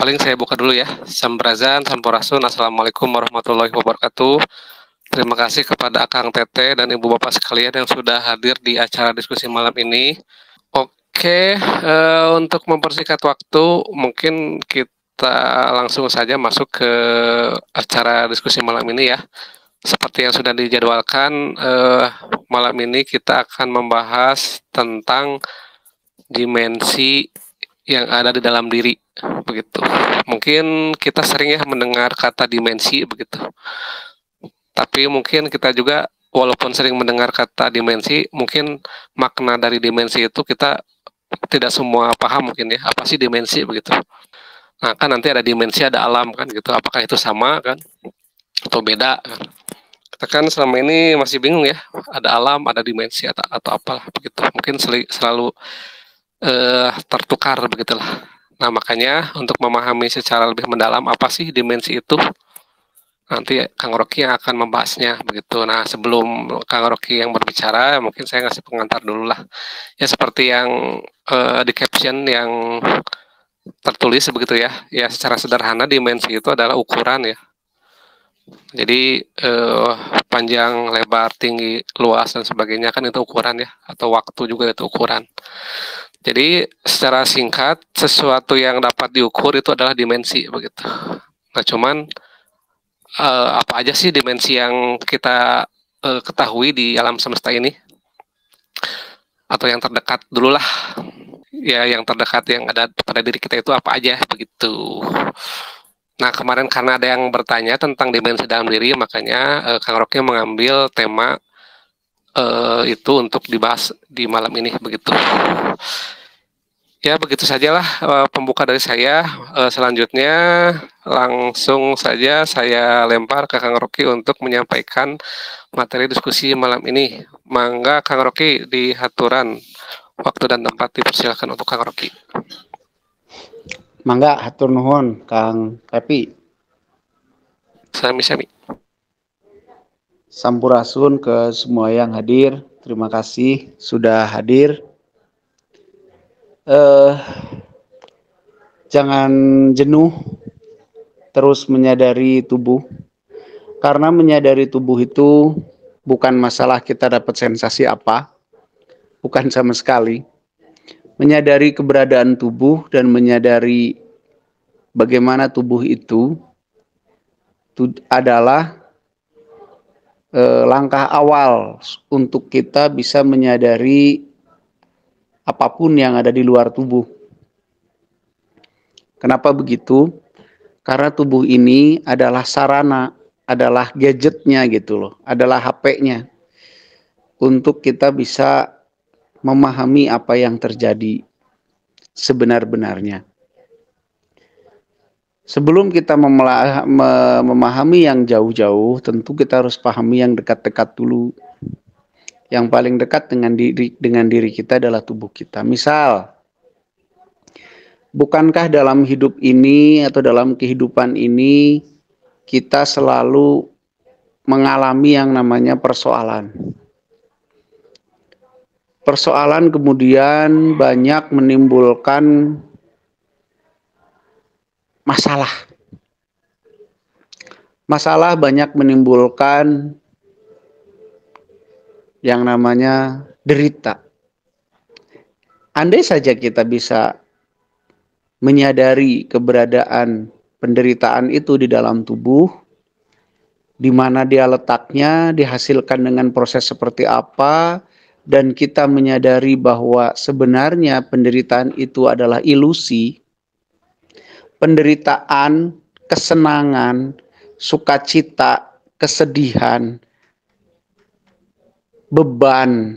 Paling saya buka dulu ya. Sampurasun, Sampurasun, Assalamualaikum warahmatullahi wabarakatuh. Terima kasih kepada Akang Tete dan Ibu Bapak sekalian yang sudah hadir di acara diskusi malam ini. Oke, untuk mempersingkat waktu, mungkin kita langsung saja masuk ke acara diskusi malam ini ya. Seperti yang sudah dijadwalkan, malam ini kita akan membahas tentang dimensi yang ada di dalam diri, begitu. Mungkin kita sering ya mendengar kata dimensi, begitu. Tapi mungkin kita juga, walaupun sering mendengar kata dimensi, mungkin makna dari dimensi itu kita tidak semua paham mungkin ya. Apa sih dimensi, begitu. Nah, kan nanti ada dimensi, ada alam kan gitu. Apakah itu sama kan? Atau beda kan? Kita kan selama ini masih bingung ya. Ada alam, ada dimensi, atau apalah begitu. Mungkin selalu tertukar begitulah. Nah, makanya untuk memahami secara lebih mendalam apa sih dimensi itu, nanti Kang Rocky yang akan membahasnya begitu. Nah, sebelum Kang Rocky yang berbicara, mungkin saya ngasih pengantar dulu lah. Ya seperti yang di caption yang tertulis begitu ya. Ya secara sederhana dimensi itu adalah ukuran ya. Jadi panjang, lebar, tinggi, luas dan sebagainya kan itu ukuran ya. Atau waktu juga itu ukuran. Jadi secara singkat, sesuatu yang dapat diukur itu adalah dimensi begitu. Nah, cuman apa aja sih dimensi yang kita ketahui di alam semesta ini? Atau yang terdekat dulu lah. Ya, yang terdekat yang ada pada diri kita itu apa aja begitu. Nah, kemarin karena ada yang bertanya tentang dimensi dalam diri, makanya Kang Rocky mengambil tema itu untuk dibahas di malam ini begitu. Ya begitu sajalah pembuka dari saya. Selanjutnya langsung saja saya lempar ke Kang Rocky untuk menyampaikan materi diskusi malam ini. Mangga Kang Rocky di haturan waktu dan tempat dipersilakan untuk Kang Rocky. Mangga hatur nuhun Kang Pepi. Sami-sami. Sampurasun ke semua yang hadir. Terima kasih sudah hadir. Jangan jenuh terus menyadari tubuh. Karena menyadari tubuh itu bukan masalah kita dapat sensasi apa. Bukan sama sekali. Menyadari keberadaan tubuh dan menyadari bagaimana tubuh itu adalah langkah awal untuk kita bisa menyadari apapun yang ada di luar tubuh. Kenapa begitu? Karena tubuh ini adalah sarana, adalah gadgetnya gitu loh, adalah HP-nya untuk kita bisa memahami apa yang terjadi sebenar-benarnya. Sebelum kita memahami yang jauh-jauh, tentu kita harus pahami yang dekat-dekat dulu. Yang paling dekat dengan diri kita adalah tubuh kita. Misal, bukankah dalam hidup ini atau dalam kehidupan ini kita selalu mengalami yang namanya persoalan. Persoalan kemudian banyak menimbulkan masalah. Masalah banyak menimbulkan yang namanya derita. Andai saja kita bisa menyadari keberadaan penderitaan itu di dalam tubuh, di mana dia letaknya, dihasilkan dengan proses seperti apa, dan kita menyadari bahwa sebenarnya penderitaan itu adalah ilusi. Penderitaan, kesenangan, sukacita, kesedihan, beban,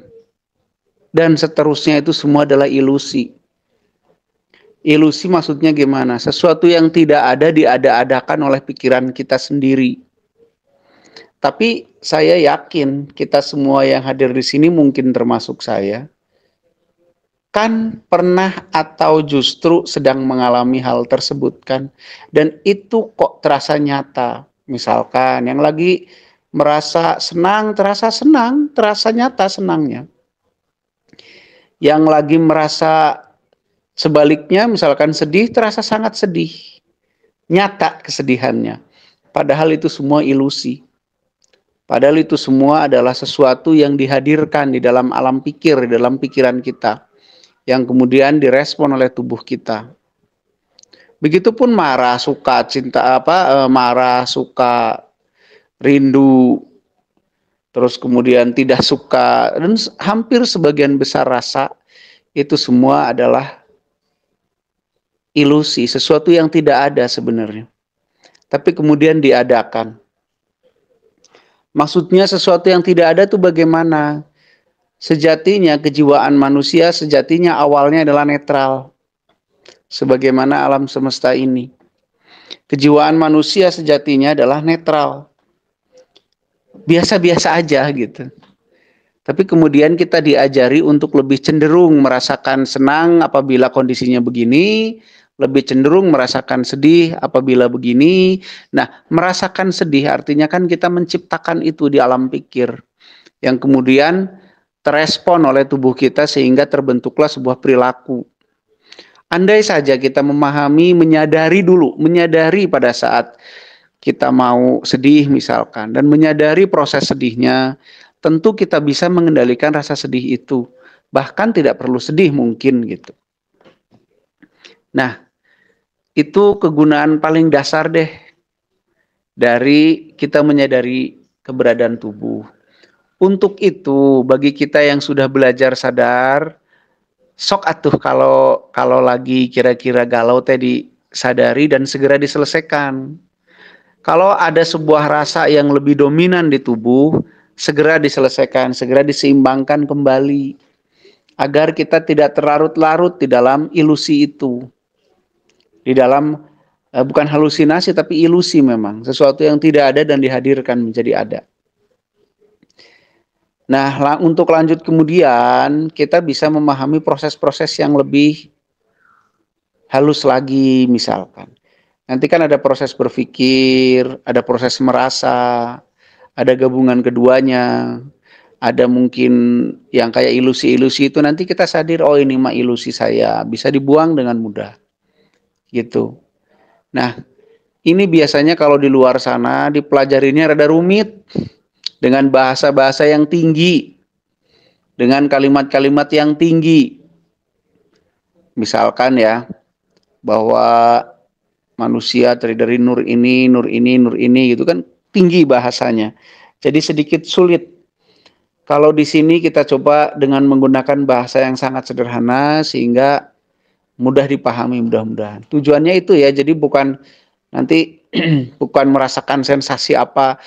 dan seterusnya itu semua adalah ilusi. Ilusi maksudnya gimana? Sesuatu yang tidak ada diada-adakan oleh pikiran kita sendiri. Tapi saya yakin kita semua yang hadir di sini, mungkin termasuk saya, kan pernah atau justru sedang mengalami hal tersebut kan. Dan itu kok terasa nyata. Misalkan yang lagi merasa senang, terasa nyata senangnya. Yang lagi merasa sebaliknya, misalkan sedih, terasa sangat sedih. nyata kesedihannya. Padahal itu semua ilusi. Padahal itu semua adalah sesuatu yang dihadirkan di dalam alam pikir, di dalam pikiran kita, yang kemudian direspon oleh tubuh kita. Begitupun marah, suka, cinta marah, suka, rindu, terus kemudian tidak suka, dan hampir sebagian besar rasa itu semua adalah ilusi, sesuatu yang tidak ada sebenarnya, tapi kemudian diadakan. Maksudnya sesuatu yang tidak ada itu bagaimana? Sejatinya kejiwaan manusia sejatinya awalnya adalah netral. Sebagaimana alam semesta ini. Kejiwaan manusia sejatinya adalah netral. Biasa-biasa aja gitu. Tapi kemudian kita diajari untuk lebih cenderung merasakan senang apabila kondisinya begini, lebih cenderung merasakan sedih apabila begini. Nah, merasakan sedih artinya kan kita menciptakan itu di alam pikir, yang kemudian terespon oleh tubuh kita sehingga terbentuklah sebuah perilaku. Andai saja kita memahami, menyadari pada saat kita mau sedih misalkan, dan menyadari proses sedihnya, tentu kita bisa mengendalikan rasa sedih itu. Bahkan tidak perlu sedih mungkin gitu. Nah, itu kegunaan paling dasar deh dari kita menyadari keberadaan tubuh. Untuk itu, bagi kita yang sudah belajar sadar, sok atuh kalau lagi kira-kira galau teh disadari dan segera diselesaikan. Kalau ada sebuah rasa yang lebih dominan di tubuh, segera diselesaikan, segera diseimbangkan kembali, agar kita tidak terlarut-larut di dalam ilusi itu. Di dalam bukan halusinasi tapi ilusi memang, sesuatu yang tidak ada dan dihadirkan menjadi ada. Nah, untuk lanjut kemudian kita bisa memahami proses-proses yang lebih halus lagi misalkan. Nanti kan ada proses berpikir, ada proses merasa, ada gabungan keduanya, ada mungkin yang kayak ilusi-ilusi itu nanti kita sadar, oh ini mah ilusi saya, bisa dibuang dengan mudah. Gitu. Nah, ini biasanya kalau di luar sana dipelajarinya rada rumit dengan bahasa-bahasa yang tinggi, dengan kalimat-kalimat yang tinggi. Misalkan ya, bahwa manusia terdiri dari nur ini gitu kan tinggi bahasanya. Jadi sedikit sulit. Kalau di sini kita coba dengan menggunakan bahasa yang sangat sederhana sehingga mudah dipahami mudah-mudahan. Tujuannya itu ya, jadi bukan nanti bukan merasakan sensasi apa.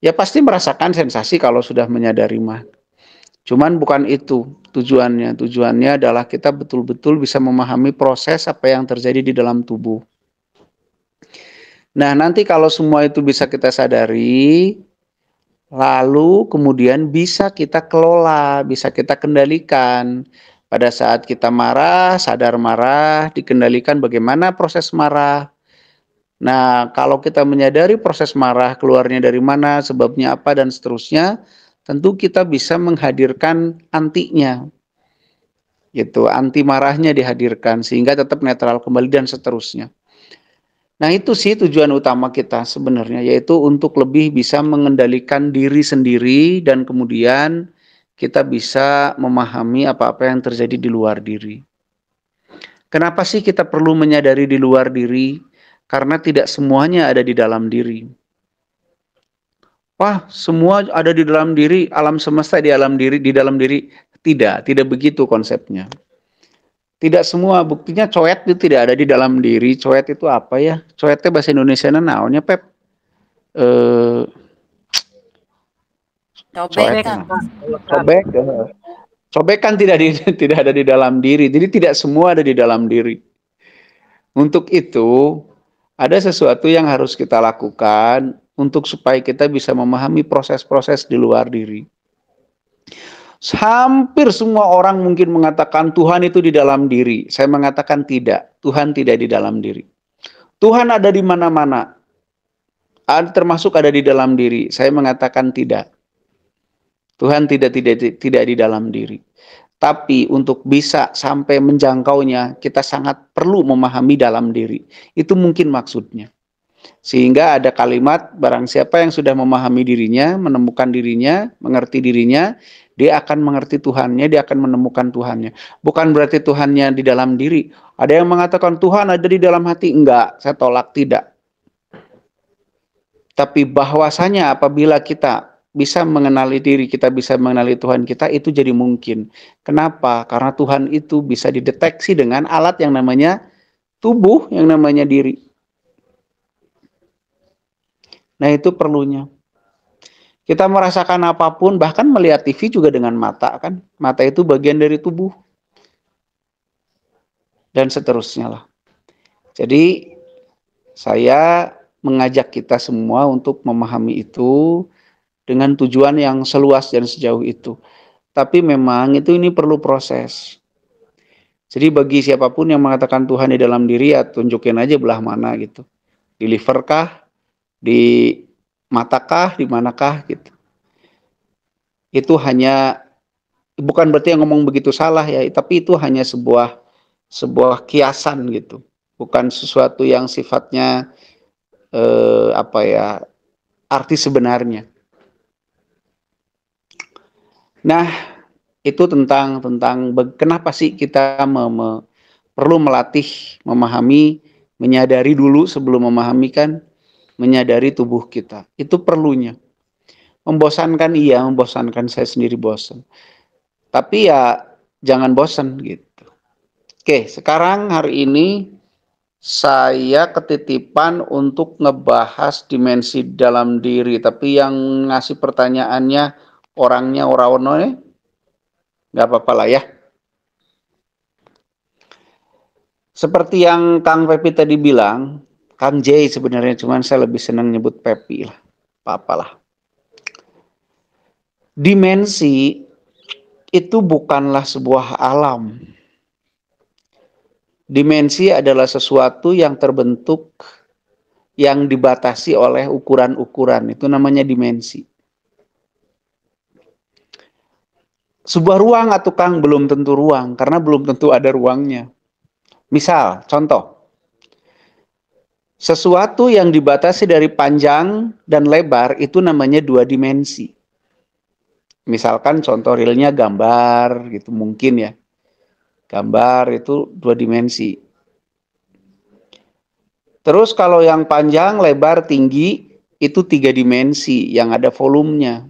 Ya pasti merasakan sensasi kalau sudah menyadari mah. Cuman bukan itu tujuannya. Tujuannya adalah kita betul-betul bisa memahami proses apa yang terjadi di dalam tubuh. Nah, nanti kalau semua itu bisa kita sadari, lalu kemudian bisa kita kelola, bisa kita kendalikan. Pada saat kita marah, sadar marah, dikendalikan bagaimana proses marah. Nah, kalau kita menyadari proses marah, keluarnya dari mana, sebabnya apa, dan seterusnya, tentu kita bisa menghadirkan antinya. Gitu, anti marahnya dihadirkan, sehingga tetap netral kembali dan seterusnya. Nah, itu sih tujuan utama kita sebenarnya, yaitu untuk lebih bisa mengendalikan diri sendiri dan kemudian kita bisa memahami apa-apa yang terjadi di luar diri. Kenapa sih kita perlu menyadari di luar diri? Karena tidak semuanya ada di dalam diri. Wah, semua ada di dalam diri, alam semesta di dalam diri. Tidak begitu konsepnya. Tidak semua, buktinya coet itu tidak ada di dalam diri. Coet itu apa ya? Coetnya bahasa Indonesia naonnya, Pep? Cobek kan tidak ada di dalam diri. Jadi tidak semua ada di dalam diri. Untuk itu, ada sesuatu yang harus kita lakukan untuk supaya kita bisa memahami proses-proses di luar diri. Hampir semua orang mungkin mengatakan Tuhan itu di dalam diri. Saya mengatakan tidak. Tuhan tidak di dalam diri. Tuhan ada di mana-mana. Termasuk ada di dalam diri. Saya mengatakan tidak. Tuhan tidak di dalam diri. Tapi untuk bisa sampai menjangkaunya, kita sangat perlu memahami dalam diri. Itu mungkin maksudnya. Sehingga ada kalimat, barang siapa yang sudah memahami dirinya, menemukan dirinya, mengerti dirinya, dia akan mengerti Tuhannya, dia akan menemukan Tuhannya. Bukan berarti Tuhannya di dalam diri. Ada yang mengatakan Tuhan ada di dalam hati. Enggak, saya tolak, tidak. Tapi bahwasanya apabila kita bisa mengenali diri, kita bisa mengenali Tuhan kita, itu jadi mungkin. Kenapa? Karena Tuhan itu bisa dideteksi dengan alat yang namanya tubuh, yang namanya diri. Nah, itu perlunya. Kita merasakan apapun, bahkan melihat TV juga dengan mata, kan? Mata itu bagian dari tubuh. Dan seterusnya lah. Jadi, saya mengajak kita semua untuk memahami itu dengan tujuan yang seluas dan sejauh itu. Tapi memang ini perlu proses. Jadi bagi siapapun yang mengatakan Tuhan di dalam diri, ya tunjukin aja belah mana gitu. Di liver kah? Di mata kah? Di manakah gitu. Itu hanya, bukan berarti yang ngomong begitu salah ya, tapi itu hanya sebuah kiasan gitu. Bukan sesuatu yang sifatnya arti sebenarnya. Nah, itu tentang kenapa sih kita perlu melatih, memahami, menyadari dulu sebelum memahami, kan, menyadari tubuh kita. Itu perlunya. Membosankan, iya, membosankan, saya sendiri bosan. Tapi ya jangan bosan gitu. Oke, sekarang hari ini saya ketitipan untuk ngebahas dimensi dalam diri, tapi yang ngasih pertanyaannya orangnya orang-orang, nggak apa-apa lah ya. Seperti yang Kang Pepi tadi bilang, Kang J sebenarnya, cuman saya lebih senang nyebut Pepi lah, apa-apalah. Dimensi itu bukanlah sebuah alam. Dimensi adalah sesuatu yang terbentuk, yang dibatasi oleh ukuran-ukuran. Itu namanya dimensi. Sebuah ruang atau Kang belum tentu ruang, karena belum tentu ada ruangnya. Misal, contoh. Sesuatu yang dibatasi dari panjang dan lebar itu namanya dua dimensi. Misalkan contoh realnya gambar gitu, mungkin ya. Gambar itu dua dimensi. Terus kalau yang panjang, lebar, tinggi itu tiga dimensi yang ada volumenya.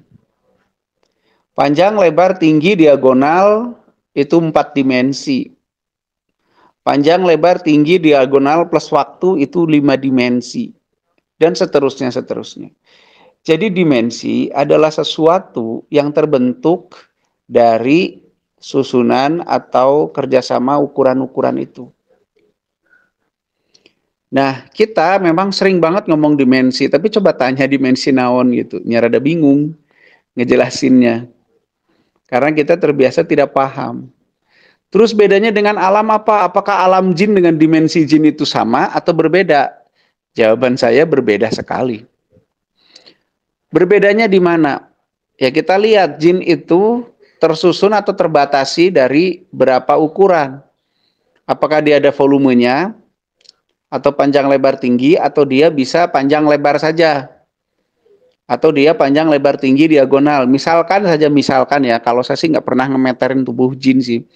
Panjang, lebar, tinggi, diagonal itu 4 dimensi. Panjang, lebar, tinggi, diagonal plus waktu itu 5 dimensi. Dan seterusnya. Jadi dimensi adalah sesuatu yang terbentuk dari susunan atau kerjasama ukuran-ukuran itu. Nah, kita memang sering banget ngomong dimensi, tapi coba tanya dimensi naon gitu. Nyarada bingung ngejelasinnya. Karena kita terbiasa tidak paham. Terus bedanya dengan alam apa? Apakah alam jin dengan dimensi jin itu sama atau berbeda? Jawaban saya berbeda sekali. Berbedanya di mana? Ya kita lihat jin itu tersusun atau terbatasi dari berapa ukuran. Apakah dia ada volumenya, atau panjang lebar tinggi, atau dia bisa panjang lebar saja, atau dia panjang lebar tinggi diagonal. Misalkan ya, kalau saya sih nggak pernah ngemeterin tubuh jin sih.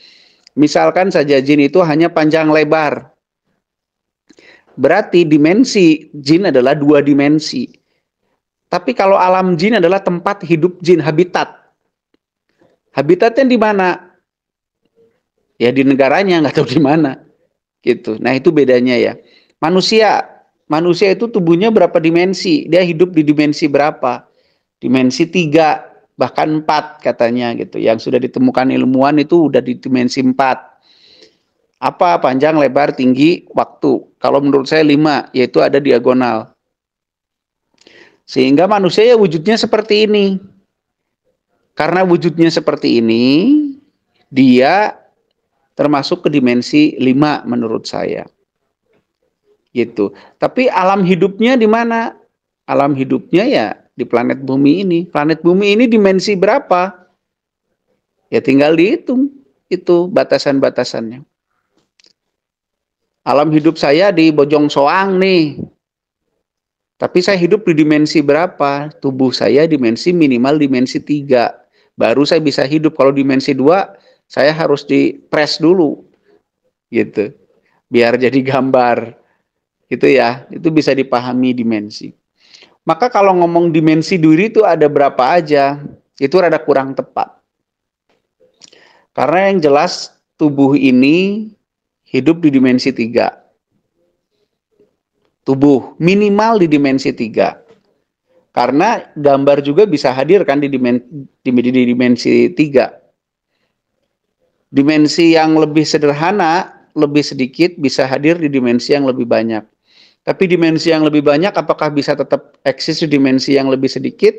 Misalkan saja jin itu hanya panjang lebar. Berarti dimensi jin adalah 2 dimensi. Tapi kalau alam jin adalah tempat hidup jin, habitat. Habitatnya di mana? Ya di negaranya, nggak tahu di mana. Gitu. Nah itu bedanya ya. Manusia itu tubuhnya berapa dimensi? Dia hidup di dimensi berapa? Dimensi 3, bahkan 4 katanya gitu. Yang sudah ditemukan ilmuwan itu udah di dimensi 4. Apa? Panjang, lebar, tinggi, waktu. Kalau menurut saya 5, yaitu ada diagonal. Sehingga manusia ya wujudnya seperti ini. Karena wujudnya seperti ini, dia termasuk ke dimensi 5 menurut saya. Gitu. Tapi alam hidupnya di mana? Alam hidupnya ya di planet bumi ini. Planet bumi ini dimensi berapa? Ya tinggal dihitung itu batasan-batasannya. Alam hidup saya di Bojong Soang nih. Tapi saya hidup di dimensi berapa? Tubuh saya dimensi minimal dimensi 3. Baru saya bisa hidup. Kalau dimensi 2, saya harus dipres dulu. Gitu. Biar jadi gambar. Gitu ya. Itu bisa dipahami dimensi. Maka kalau ngomong dimensi diri itu ada berapa aja, itu rada kurang tepat. Karena yang jelas tubuh ini hidup di dimensi 3. Tubuh minimal di dimensi 3. Karena gambar juga bisa hadir kan di dimensi 3. Dimensi yang lebih sederhana, lebih sedikit bisa hadir di dimensi yang lebih banyak. Tapi dimensi yang lebih banyak apakah bisa tetap eksis di dimensi yang lebih sedikit?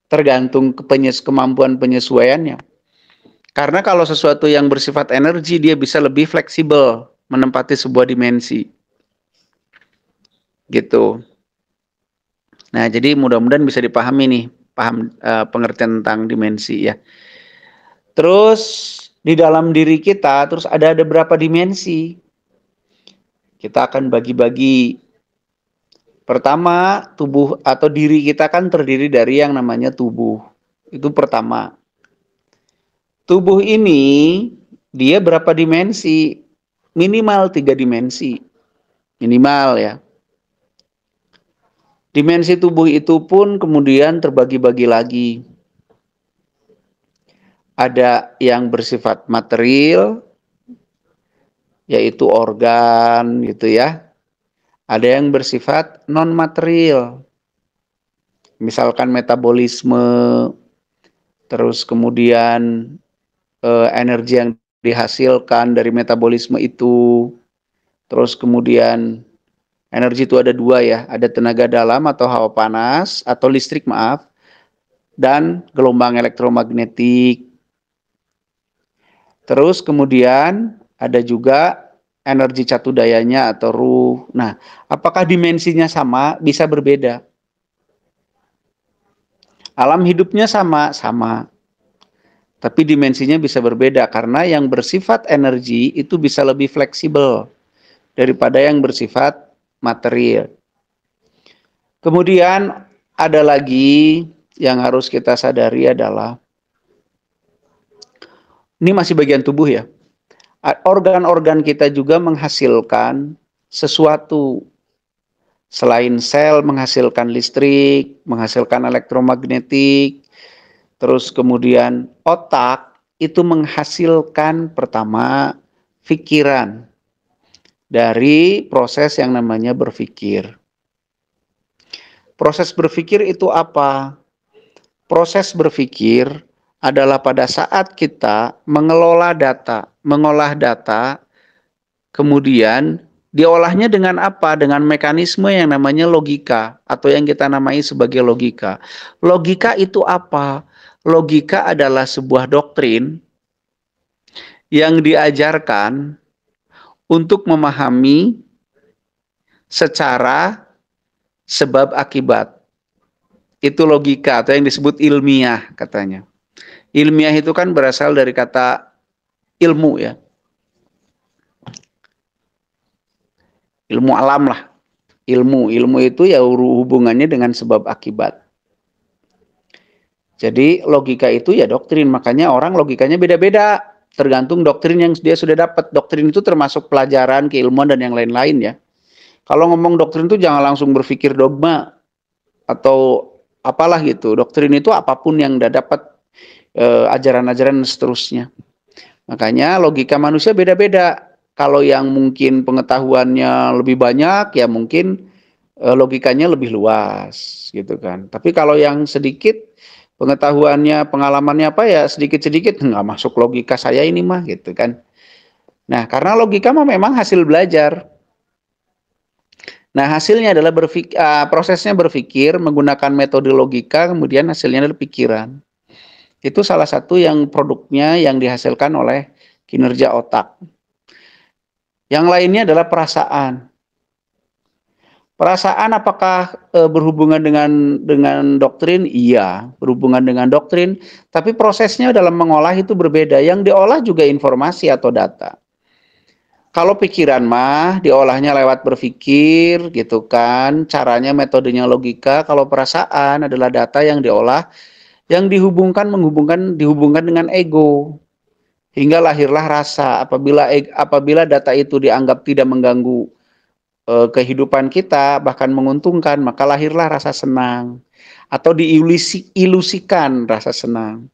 Tergantung kemampuan penyesuaiannya. Karena kalau sesuatu yang bersifat energi, dia bisa lebih fleksibel menempati sebuah dimensi. Gitu. Nah, jadi mudah-mudahan bisa dipahami nih, paham pengertian tentang dimensi ya. Terus di dalam diri kita terus ada berapa dimensi? Kita akan bagi-bagi. Pertama, tubuh atau diri kita kan terdiri dari yang namanya tubuh. Itu pertama. Tubuh ini dia berapa dimensi? Minimal 3 dimensi. Minimal ya. Dimensi tubuh itu pun kemudian terbagi-bagi lagi. Ada yang bersifat material, yaitu organ gitu ya. Ada yang bersifat non-material. Misalkan metabolisme, terus kemudian energi yang dihasilkan dari metabolisme itu, terus kemudian energi itu ada 2 ya, ada tenaga dalam atau hawa panas, atau listrik maaf, dan gelombang elektromagnetik. Terus kemudian ada juga energi catu dayanya atau ruh. Nah, apakah dimensinya sama? Bisa berbeda. Alam hidupnya sama. Tapi dimensinya bisa berbeda karena yang bersifat energi itu bisa lebih fleksibel daripada yang bersifat material. Kemudian ada lagi yang harus kita sadari adalah ini masih bagian tubuh ya. Organ-organ kita juga menghasilkan sesuatu. Selain sel menghasilkan listrik, menghasilkan elektromagnetik, terus kemudian otak itu menghasilkan pertama pikiran dari proses yang namanya berpikir. Proses berpikir itu apa? Proses berpikir adalah pada saat kita mengolah data, kemudian diolahnya dengan apa? Dengan mekanisme yang namanya logika, atau yang kita namai sebagai logika. Logika itu apa? Logika adalah sebuah doktrin yang diajarkan untuk memahami secara sebab akibat. Itu logika atau yang disebut ilmiah katanya. Ilmiah itu kan berasal dari kata ilmu ya. Ilmu alam lah. Ilmu itu ya hubungannya dengan sebab akibat. Jadi logika itu ya doktrin, makanya orang logikanya beda-beda. Tergantung doktrin yang dia sudah dapat. Doktrin itu termasuk pelajaran, keilmuan dan yang lain-lain ya. Kalau ngomong doktrin itu jangan langsung berpikir dogma atau apalah gitu. Doktrin itu apapun yang udah dapat ajaran-ajaran dan seterusnya. Makanya logika manusia beda-beda. Kalau yang mungkin pengetahuannya lebih banyak, ya mungkin logikanya lebih luas, gitu kan. Tapi kalau yang sedikit pengetahuannya, pengalamannya apa ya sedikit-sedikit, nggak masuk logika saya ini mah, gitu kan. Nah, karena logika mah memang hasil belajar. Nah, hasilnya adalah prosesnya berpikir menggunakan metode logika, kemudian hasilnya adalah pikiran. Itu salah satu yang produknya yang dihasilkan oleh kinerja otak. Yang lainnya adalah perasaan. Perasaan apakah berhubungan dengan doktrin? Iya, berhubungan dengan doktrin. Tapi prosesnya dalam mengolah itu berbeda. Yang diolah juga informasi atau data. Kalau pikiran mah diolahnya lewat berpikir gitu kan, caranya metodenya logika. Kalau perasaan adalah data yang diolah, yang dihubungkan dengan ego, hingga lahirlah rasa. Apabila data itu dianggap tidak mengganggu kehidupan kita, bahkan menguntungkan, maka lahirlah rasa senang, atau diilusikan rasa senang,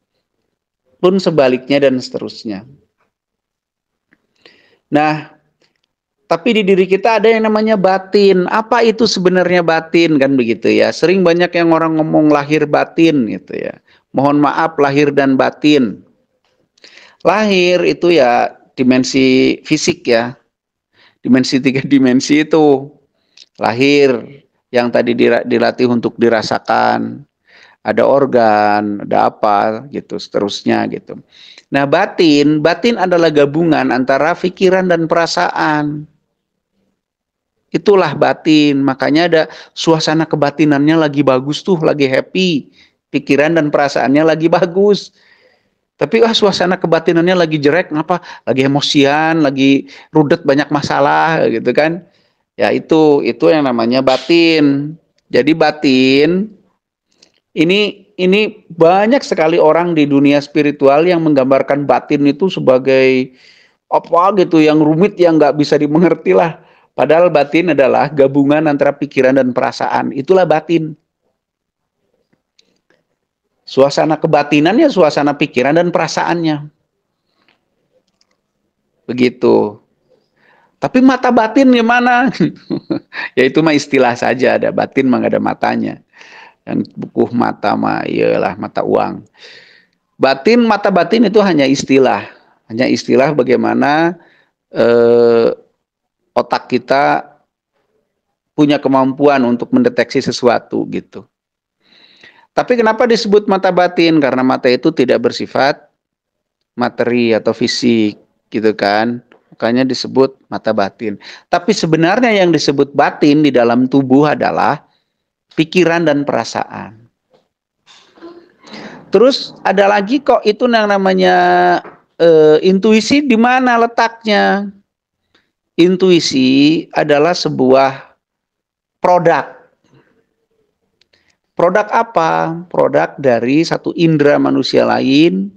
pun sebaliknya dan seterusnya. Nah, tapi di diri kita ada yang namanya batin. Apa itu sebenarnya batin, kan begitu ya? Sering banyak yang orang ngomong lahir batin gitu ya. Mohon maaf, lahir dan batin. Lahir itu ya dimensi fisik ya. Dimensi 3 dimensi itu. Lahir yang tadi dilatih untuk dirasakan. Ada organ, ada apa gitu, seterusnya gitu. Nah, batin adalah gabungan antara pikiran dan perasaan. Itulah batin. Makanya ada suasana kebatinannya lagi bagus tuh, lagi happy. Pikiran dan perasaannya lagi bagus. Tapi suasana kebatinannya lagi jelek, ngapa? Lagi emosian, lagi rudet, banyak masalah gitu kan. Ya itu yang namanya batin. Jadi batin ini banyak sekali orang di dunia spiritual yang menggambarkan batin itu sebagai apa gitu yang rumit, yang nggak bisa dimengerti lah. Padahal batin adalah gabungan antara pikiran dan perasaan. Itulah batin. Suasana kebatinannya, suasana pikiran dan perasaannya. Begitu. Tapi mata batin gimana? Ya itu mah istilah saja, ada batin mah gak ada matanya. Yang buku mata mah iyalah mata uang. Mata batin itu hanya istilah. Hanya istilah bagaimana otak kita punya kemampuan untuk mendeteksi sesuatu gitu. Tapi kenapa disebut mata batin? Karena mata itu tidak bersifat materi atau fisik gitu kan. Makanya disebut mata batin. Tapi sebenarnya yang disebut batin di dalam tubuh adalah pikiran dan perasaan. Terus ada lagi kok itu yang namanya intuisi, di mana letaknya? Intuisi adalah sebuah produk. Produk apa? Produk dari satu indera manusia lain.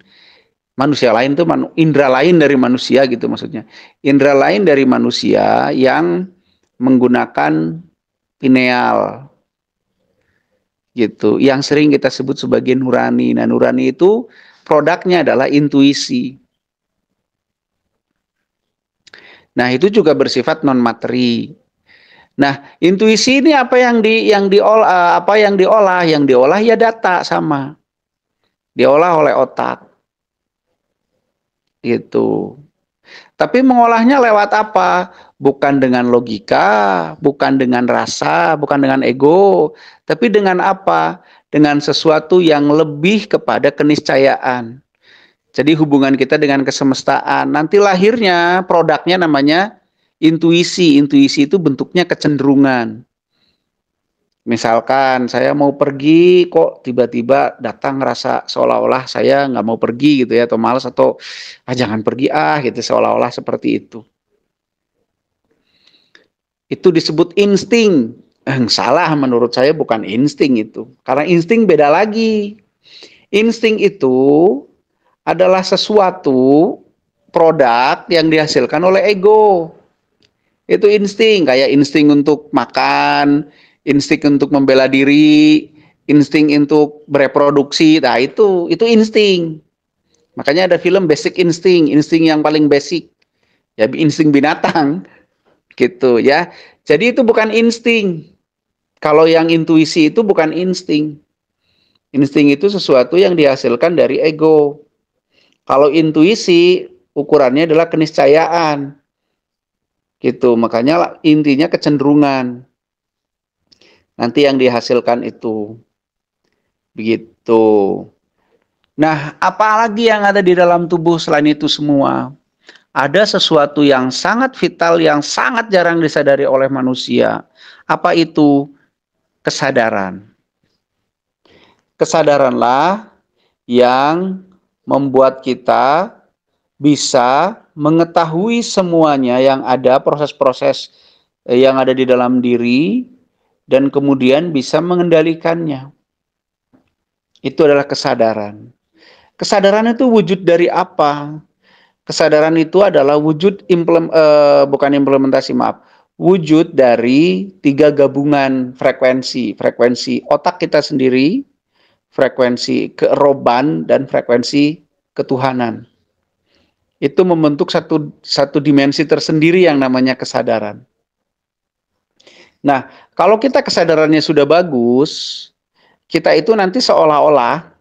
Manusia lain itu indera lain dari manusia gitu maksudnya. Indera lain dari manusia yang menggunakan pineal gitu, yang sering kita sebut sebagai nurani. Nah, nurani itu produknya adalah intuisi. Nah, itu juga bersifat non materi. Nah, intuisi ini apa yang diolah? Yang diolah ya data, sama. Diolah oleh otak. Gitu. Tapi mengolahnya lewat apa? Bukan dengan logika, bukan dengan rasa, bukan dengan ego, tapi dengan apa? Dengan sesuatu yang lebih kepada keniscayaan. Jadi hubungan kita dengan kesemestaan. Nanti lahirnya produknya namanya intuisi. Intuisi itu bentuknya kecenderungan. Misalkan saya mau pergi, kok tiba-tiba datang rasa seolah-olah saya nggak mau pergi gitu ya, atau malas, atau jangan pergi gitu, seolah-olah seperti itu. Itu disebut insting. Salah menurut saya, bukan insting itu. Karena insting beda lagi. Insting itu adalah sesuatu produk yang dihasilkan oleh ego. Itu insting, kayak insting untuk makan, insting untuk membela diri, insting untuk bereproduksi. Nah, itu insting. Makanya ada film Basic Instinct, insting yang paling basic. Ya, insting binatang gitu ya. Jadi itu bukan insting. Kalau yang intuisi itu bukan insting. Insting itu sesuatu yang dihasilkan dari ego. Kalau intuisi ukurannya adalah keniscayaan. Gitu, makanya intinya kecenderungan. Nanti yang dihasilkan itu. Begitu. Nah, apalagi yang ada di dalam tubuh selain itu semua? Ada sesuatu yang sangat vital, yang sangat jarang disadari oleh manusia. Apa itu? Kesadaran. Kesadaranlah yang membuat kita bisa mengetahui semuanya yang ada, proses-proses yang ada di dalam diri, dan kemudian bisa mengendalikannya. Itu adalah kesadaran. Kesadaran itu wujud dari apa? Kesadaran itu adalah wujud bukan implementasi, maaf. Wujud dari 3 gabungan frekuensi. Frekuensi otak kita sendiri, frekuensi keeroban, dan frekuensi ketuhanan. Itu membentuk satu dimensi tersendiri yang namanya kesadaran. Nah, kalau kita kesadarannya sudah bagus, kita itu nanti seolah-olah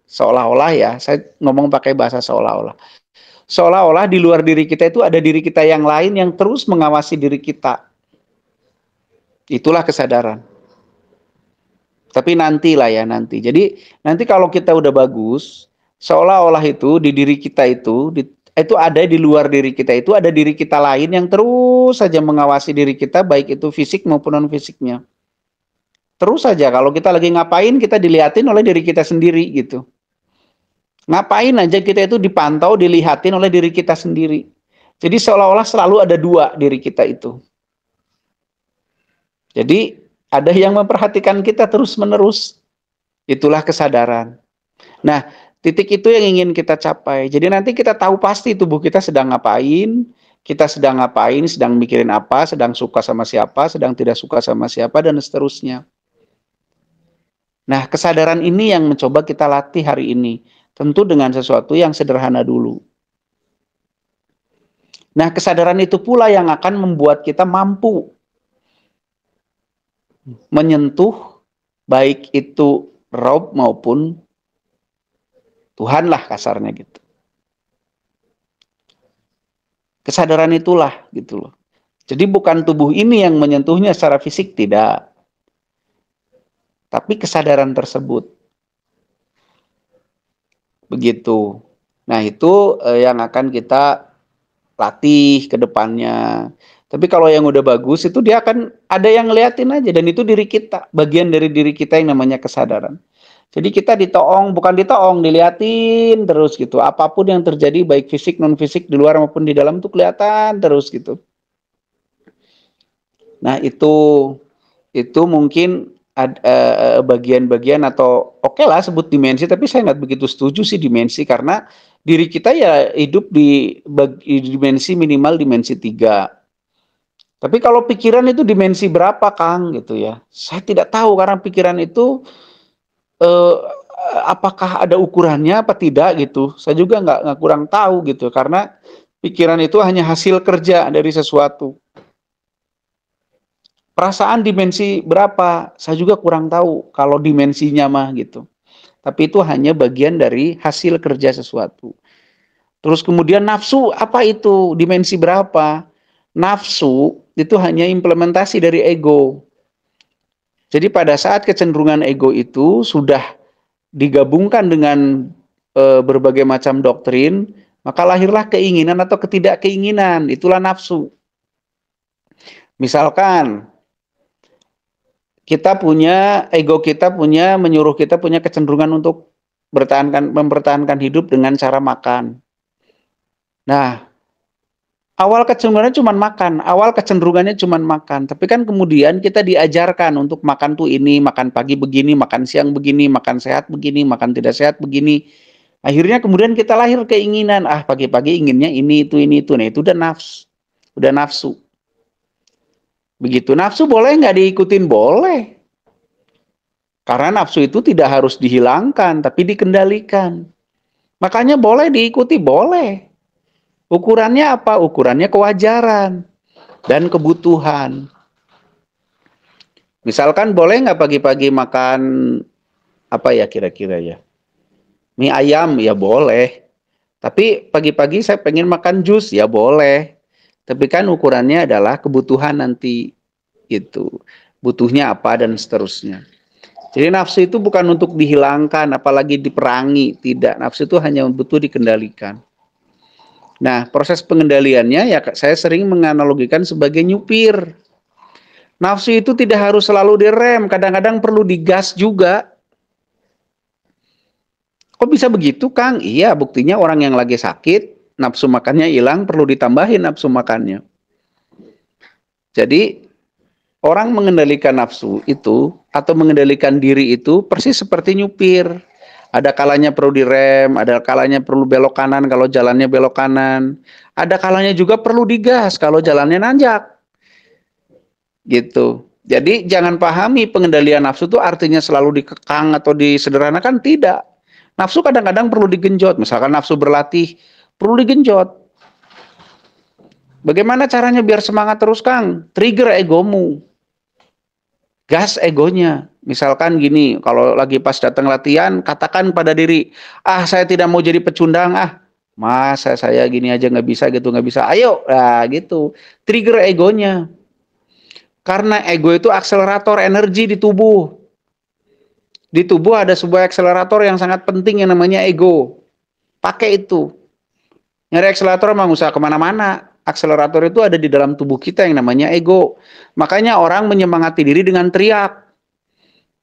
ya, saya ngomong pakai bahasa seolah-olah di luar diri kita itu ada diri kita yang lain yang terus mengawasi diri kita. Itulah kesadaran. Tapi nantilah ya, nanti. Jadi nanti kalau kita udah bagus, seolah-olah itu di diri kita itu ada di luar diri kita itu ada diri kita lain yang terus saja mengawasi diri kita, baik itu fisik maupun non fisiknya. Terus saja kalau kita lagi ngapain, kita dilihatin oleh diri kita sendiri gitu. Ngapain aja kita itu dipantau, dilihatin oleh diri kita sendiri. Jadi seolah-olah selalu ada 2 diri kita itu. Jadi ada yang memperhatikan kita terus-menerus. Itulah kesadaran. Nah, titik itu yang ingin kita capai. Jadi nanti kita tahu pasti tubuh kita sedang ngapain, sedang mikirin apa, sedang suka sama siapa, sedang tidak suka sama siapa, dan seterusnya. Nah, kesadaran ini yang mencoba kita latih hari ini. Tentu dengan sesuatu yang sederhana dulu. Nah, kesadaran itu pula yang akan membuat kita mampu menyentuh baik itu Rob maupun Tuhan lah kasarnya gitu. Kesadaran itulah gitu loh. Jadi bukan tubuh ini yang menyentuhnya secara fisik, tidak. Tapi kesadaran tersebut. Begitu. Nah, itu yang akan kita latih ke depannya. Tapi kalau yang udah bagus itu dia akan ada yang ngeliatin aja, dan itu diri kita, bagian dari diri kita yang namanya kesadaran. Jadi kita bukan ditoong, diliatin terus gitu. Apapun yang terjadi baik fisik non fisik di luar maupun di dalam tuh kelihatan terus gitu. Nah, itu mungkin bagian-bagian atau oke lah sebut dimensi, tapi saya nggak begitu setuju sih dimensi, karena diri kita ya hidup di dimensi minimal dimensi 3. Tapi kalau pikiran itu dimensi berapa, Kang, gitu ya. Saya tidak tahu karena pikiran itu apakah ada ukurannya apa tidak gitu. Saya juga nggak kurang tahu gitu, karena pikiran itu hanya hasil kerja dari sesuatu. Perasaan dimensi berapa, saya juga kurang tahu kalau dimensinya mah gitu. Tapi itu hanya bagian dari hasil kerja sesuatu. Terus kemudian nafsu, apa itu? Dimensi berapa? Nafsu itu hanya implementasi dari ego. Jadi pada saat kecenderungan ego itu sudah digabungkan dengan berbagai macam doktrin, maka lahirlah keinginan atau ketidakkeinginan, itulah nafsu. Misalkan ego kita menyuruh kita punya kecenderungan untuk mempertahankan hidup dengan cara makan. Nah, awal kecenderungannya cuma makan, tapi kan kemudian kita diajarkan untuk makan tuh ini, makan pagi begini, makan siang begini, makan sehat begini, makan tidak sehat begini. Akhirnya kemudian kita lahir keinginan, pagi-pagi inginnya ini itu. Nah, itu udah nafsu. Begitu. Nafsu boleh nggak diikutin? Boleh. Karena nafsu itu tidak harus dihilangkan, tapi dikendalikan. Makanya boleh diikuti, boleh. Ukurannya apa? Ukurannya kewajaran dan kebutuhan. Misalkan boleh nggak pagi-pagi makan apa ya kira-kira ya? Mie ayam, ya boleh. Tapi pagi-pagi saya pengen makan jus, ya boleh. Tapi kan ukurannya adalah kebutuhan nanti itu. Butuhnya apa dan seterusnya. Jadi nafsu itu bukan untuk dihilangkan, apalagi diperangi. Tidak, nafsu itu hanya butuh dikendalikan. Nah, proses pengendaliannya ya saya sering menganalogikan sebagai nyupir. Nafsu itu tidak harus selalu direm, kadang-kadang perlu digas juga. Kok bisa begitu, Kang? Iya, buktinya orang yang lagi sakit, nafsu makannya hilang, perlu ditambahin nafsu makannya. Jadi orang mengendalikan nafsu itu atau mengendalikan diri itu persis seperti nyupir. Ada kalanya perlu direm, ada kalanya perlu belok kanan kalau jalannya belok kanan. Ada kalanya juga perlu digas kalau jalannya nanjak. Gitu. Jadi jangan pahami pengendalian nafsu itu artinya selalu dikekang atau disederhanakan, tidak. Nafsu kadang-kadang perlu digenjot. Misalkan nafsu berlatih, perlu digenjot. Bagaimana caranya biar semangat terus, Kang? Trigger egomu. Gas egonya. Misalkan gini, kalau lagi pas datang latihan, katakan pada diri, saya tidak mau jadi pecundang, masa saya gini aja nggak bisa gitu, nggak bisa. Ayo, gitu. Trigger egonya. Karena ego itu akselerator energi di tubuh. Di tubuh ada sebuah akselerator yang sangat penting yang namanya ego. Pakai itu. Nyari akselerator emang usah kemana-mana. Akselerator itu ada di dalam tubuh kita yang namanya ego. Makanya orang menyemangati diri dengan teriak.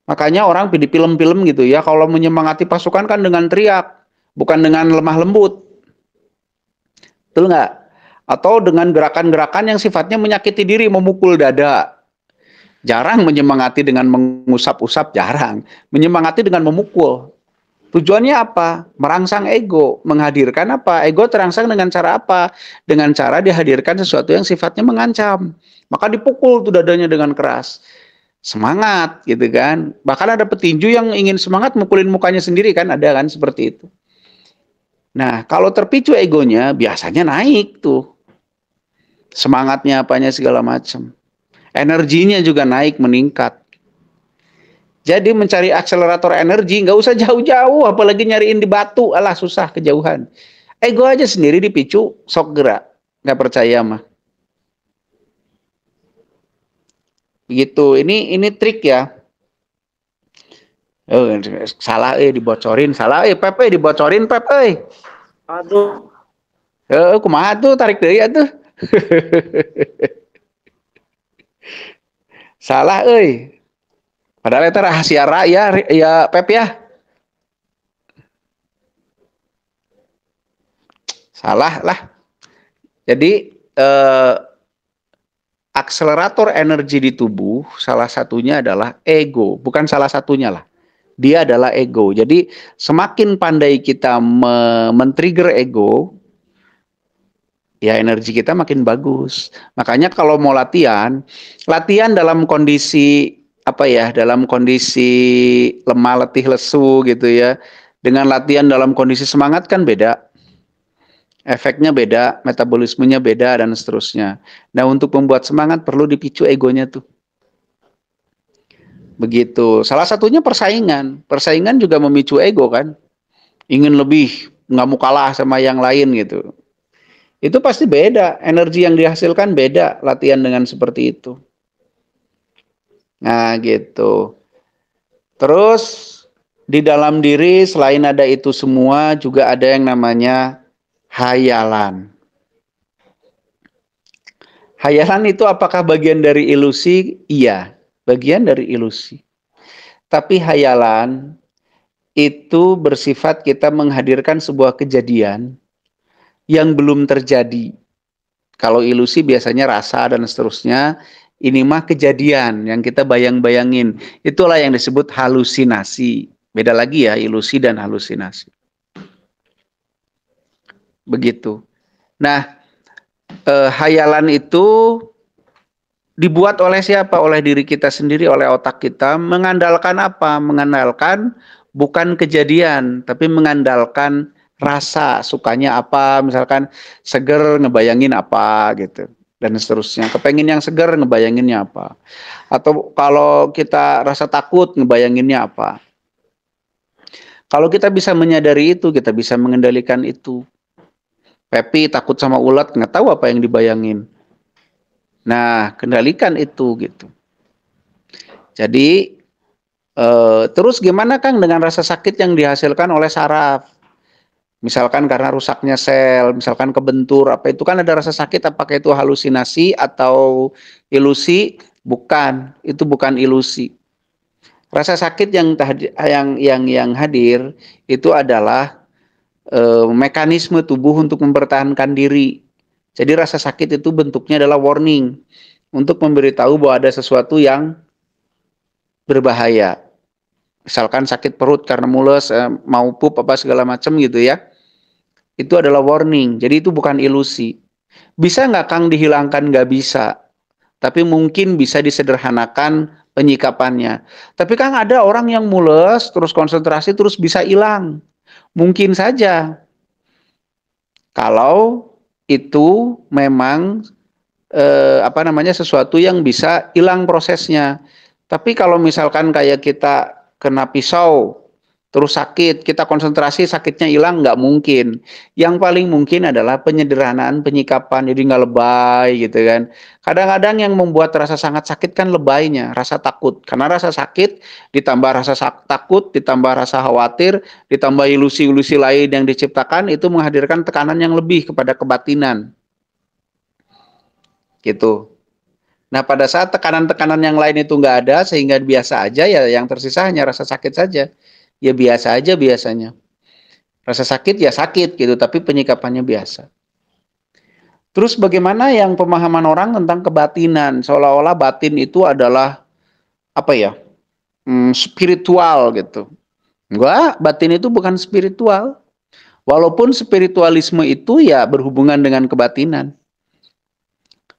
Makanya orang di film-film gitu ya, kalau menyemangati pasukan kan dengan teriak. Bukan dengan lemah lembut. Betul nggak? Atau dengan gerakan-gerakan yang sifatnya menyakiti diri, memukul dada. Jarang menyemangati dengan mengusap-usap, jarang. Menyemangati dengan memukul. Tujuannya apa? Merangsang ego. Menghadirkan apa? Ego terangsang dengan cara apa? Dengan cara dihadirkan sesuatu yang sifatnya mengancam. Maka dipukul tuh dadanya dengan keras. Semangat gitu kan. Bahkan ada petinju yang ingin semangat mukulin mukanya sendiri kan. Ada kan seperti itu. Nah kalau terpicu egonya biasanya naik tuh. Semangatnya apanya segala macam. Energinya juga naik, meningkat. Jadi mencari akselerator energi nggak usah jauh-jauh, apalagi nyariin di batu, alah susah kejauhan. Ego aja sendiri dipicu, sok gerak. Nggak percaya mah. Begitu, ini trik ya. Oh, salah dibocorin, salah Pep dibocorin Pep. Aduh. Kumaha tuh tarik deui atuh. Salah Padahal itu rahasia rakyat ya Pep ya. Salah lah. Jadi akselerator energi di tubuh salah satunya adalah ego, bukan salah satunya lah. Dia adalah ego. Jadi semakin pandai kita men-trigger ego, ya energi kita makin bagus. Makanya kalau mau latihan dalam kondisi dalam kondisi lemah, letih, lesu gitu ya. Dengan latihan dalam kondisi semangat kan beda. Efeknya beda, metabolismenya beda dan seterusnya. Nah, untuk membuat semangat perlu dipicu egonya tuh. Begitu. Salah satunya persaingan. Persaingan juga memicu ego kan. Ingin lebih, nggak mau kalah sama yang lain gitu. Itu pasti beda, energi yang dihasilkan beda latihan dengan seperti itu. Nah gitu. Terus di dalam diri selain ada itu semua juga ada yang namanya hayalan. Hayalan itu apakah bagian dari ilusi? Iya, bagian dari ilusi. Tapi hayalan itu bersifat kita menghadirkan sebuah kejadian yang belum terjadi. Kalau ilusi biasanya rasa dan seterusnya, ini mah kejadian yang kita bayang-bayangin. Itulah yang disebut halusinasi. Beda lagi ya ilusi dan halusinasi. Begitu. Nah, hayalan itu dibuat oleh siapa? Oleh diri kita sendiri, oleh otak kita. Mengandalkan apa? Mengandalkan bukan kejadian, tapi mengandalkan rasa, sukanya apa, misalkan seger ngebayangin apa gitu dan seterusnya. Kepengen yang seger ngebayanginnya apa, atau kalau kita rasa takut ngebayanginnya apa. Kalau kita bisa menyadari itu, kita bisa mengendalikan itu. Pepi takut sama ulat, nggak tahu apa yang dibayangin. Nah, kendalikan itu gitu. Jadi terus gimana Kang dengan rasa sakit yang dihasilkan oleh saraf? Misalkan karena rusaknya sel, misalkan kebentur, apa itu kan ada rasa sakit, apakah itu halusinasi atau ilusi? Bukan, itu bukan ilusi. Rasa sakit yang hadir itu adalah mekanisme tubuh untuk mempertahankan diri. Jadi rasa sakit itu bentuknya adalah warning untuk memberitahu bahwa ada sesuatu yang berbahaya. Misalkan sakit perut karena mules, mau pup apa segala macam gitu ya. Itu adalah warning. Jadi itu bukan ilusi. Bisa nggak Kang dihilangkan? Nggak bisa. Tapi mungkin bisa disederhanakan penyikapannya. Tapi Kang ada orang yang mules, terus konsentrasi, terus bisa hilang. Mungkin saja. Kalau itu memang sesuatu yang bisa hilang prosesnya. Tapi kalau misalkan kayak kita kena pisau terus sakit, kita konsentrasi sakitnya hilang, nggak mungkin. Yang paling mungkin adalah penyederhanaan penyikapan, jadi nggak lebay gitu kan. Kadang-kadang yang membuat rasa sangat sakit kan lebaynya, rasa takut. Karena rasa sakit ditambah rasa takut, ditambah rasa khawatir, ditambah ilusi-ilusi lain yang diciptakan, itu menghadirkan tekanan yang lebih kepada kebatinan. Gitu. Nah, pada saat tekanan-tekanan yang lain itu nggak ada, sehingga biasa aja, ya yang tersisa hanya rasa sakit saja. Ya biasa aja biasanya. Rasa sakit ya sakit gitu, tapi penyikapannya biasa. Terus bagaimana yang pemahaman orang tentang kebatinan? Seolah-olah batin itu adalah apa ya? Spiritual gitu. Enggak, batin itu bukan spiritual. Walaupun spiritualisme itu ya berhubungan dengan kebatinan.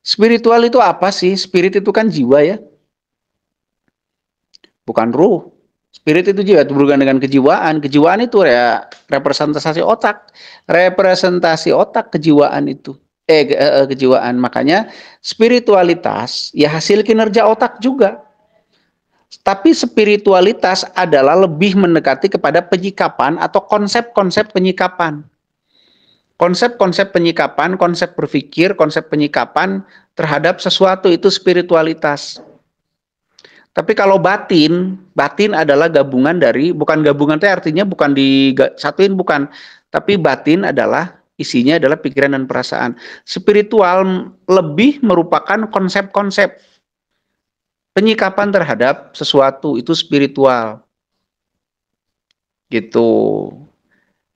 Spiritual itu apa sih? Spirit itu kan jiwa ya. Bukan ruh. Spirit itu jiwa, itu berhubungan dengan kejiwaan. Kejiwaan itu ya representasi otak. Representasi otak kejiwaan itu. Kejiwaan. Makanya spiritualitas ya hasil kinerja otak juga. Tapi spiritualitas adalah lebih mendekati kepada penyikapan atau konsep-konsep penyikapan. Konsep-konsep penyikapan, konsep berpikir, konsep penyikapan terhadap sesuatu itu spiritualitas. Tapi kalau batin adalah gabungan dari, bukan gabungan itu artinya bukan disatuin, bukan. Tapi batin adalah, isinya adalah pikiran dan perasaan. Spiritual lebih merupakan konsep-konsep penyikapan terhadap sesuatu, itu spiritual. Gitu.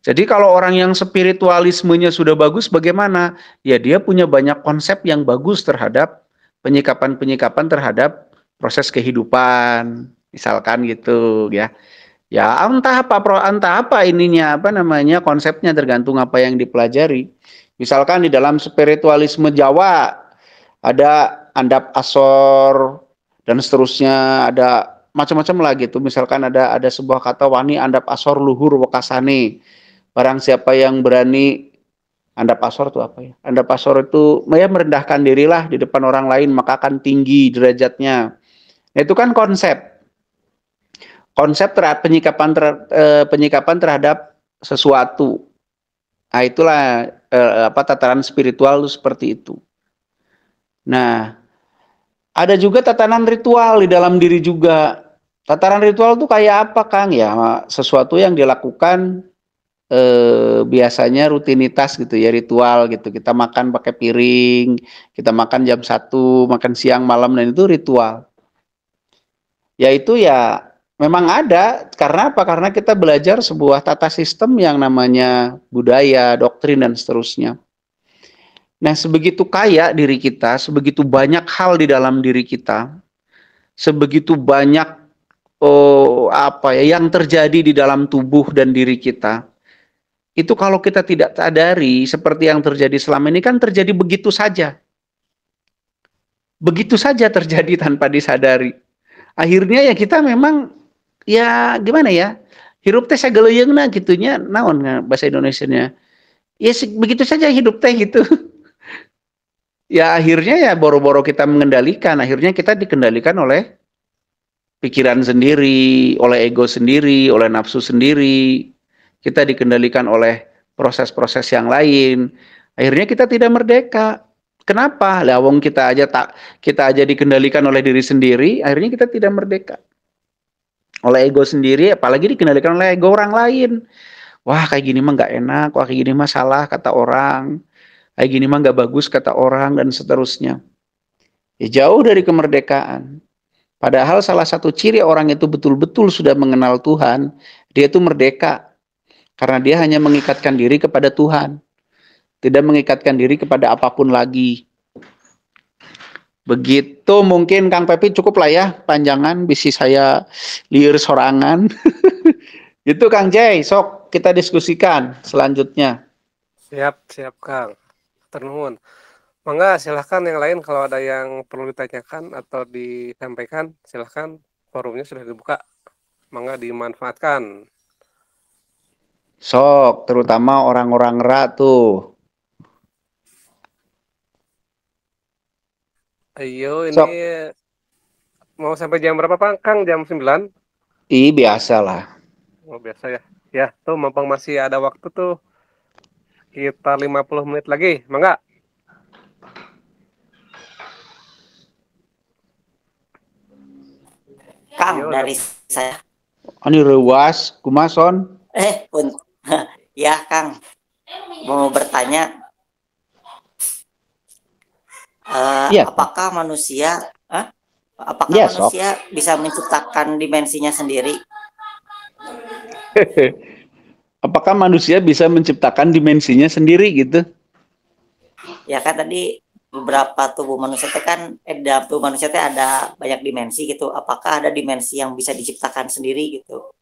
Jadi kalau orang yang spiritualismenya sudah bagus, bagaimana? Ya dia punya banyak konsep yang bagus terhadap penyikapan-penyikapan terhadap proses kehidupan, misalkan gitu ya. Ya entah apa ininya, konsepnya tergantung apa yang dipelajari. Misalkan di dalam spiritualisme Jawa ada andap asor dan seterusnya, ada macam-macam lah gitu. Misalkan ada sebuah kata, wani andap asor luhur wakasane. Barang siapa yang berani, andap asor itu apa ya? Andap asor itu ya merendahkan dirilah di depan orang lain, maka akan tinggi derajatnya. Itu kan konsep terhadap penyikapan terhadap sesuatu. Nah, itulah tataran spiritual itu seperti itu. Nah, ada juga tatanan ritual di dalam diri juga. Tataran ritual itu kayak apa, Kang? Ya, sesuatu yang dilakukan biasanya rutinitas gitu ya, ritual gitu. Kita makan pakai piring, kita makan jam 1, makan siang, malam, dan itu ritual. Yaitu ya memang ada, karena apa? Karena kita belajar sebuah tata sistem yang namanya budaya, doktrin, dan seterusnya. Nah, sebegitu kaya diri kita, sebegitu banyak hal di dalam diri kita, sebegitu banyak yang terjadi di dalam tubuh dan diri kita. Itu kalau kita tidak sadari, seperti yang terjadi selama ini kan terjadi begitu saja. Begitu saja terjadi tanpa disadari. Akhirnya ya kita memang ya gimana ya, hirup teh sageleyeungna gitunya, naon bahasa Indonesianya. Ya begitu saja hidup teh gitu. Ya akhirnya ya boro-boro kita mengendalikan, akhirnya kita dikendalikan oleh pikiran sendiri, oleh ego sendiri, oleh nafsu sendiri. Kita dikendalikan oleh proses-proses yang lain. Akhirnya kita tidak merdeka. Kenapa? Lah wong kita aja dikendalikan oleh diri sendiri, akhirnya kita tidak merdeka. Oleh ego sendiri, apalagi dikendalikan oleh ego orang lain. Wah, kayak gini mah nggak enak, wah kayak gini mah salah kata orang, kayak gini mah nggak bagus kata orang, dan seterusnya. Ya, jauh dari kemerdekaan. Padahal salah satu ciri orang itu betul-betul sudah mengenal Tuhan, dia itu merdeka. Karena dia hanya mengikatkan diri kepada Tuhan, tidak mengikatkan diri kepada apapun lagi. Begitu mungkin Kang Pepi, cukup lah ya panjangan, bisi saya liur sorangan. Itu Kang Jay, sok kita diskusikan selanjutnya. Siap Kang. Ternuhun. Mangga silahkan yang lain kalau ada yang perlu ditanyakan atau disampaikan, silahkan, forumnya sudah dibuka. Mangga dimanfaatkan. Sok, terutama orang-orang Ra tuh. Ayo, ini Sok. mau sampai jam berapa Pak Kang? Jam 9? Biasa lah. Oh, biasa ya. Ya, tuh mumpung masih ada waktu tuh. Kita 50 menit lagi, mangga. Kang, Ayo, dari saya. Ini rewas, kumason. Ya Kang, mau bertanya, Iya. apakah manusia Ya, manusia bisa menciptakan dimensinya sendiri? Apakah manusia bisa menciptakan dimensinya sendiri gitu? Ya kan tadi beberapa tubuh manusia kan dalam tubuh manusia ada banyak dimensi gitu. Apakah ada dimensi yang bisa diciptakan sendiri gitu?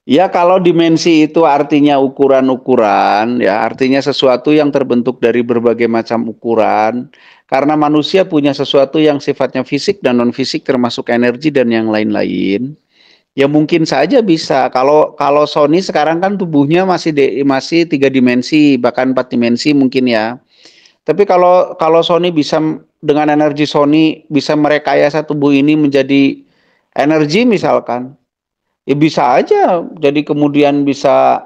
Ya, kalau dimensi itu artinya ukuran-ukuran, ya artinya sesuatu yang terbentuk dari berbagai macam ukuran. Karena manusia punya sesuatu yang sifatnya fisik dan non-fisik, termasuk energi dan yang lain-lain. Ya mungkin saja bisa. Kalau Sony sekarang kan tubuhnya masih 3 dimensi, bahkan 4 dimensi mungkin ya. Tapi kalau Sony bisa dengan energi Sony bisa merekayasa tubuh ini menjadi energi misalkan. Ya bisa aja, jadi kemudian bisa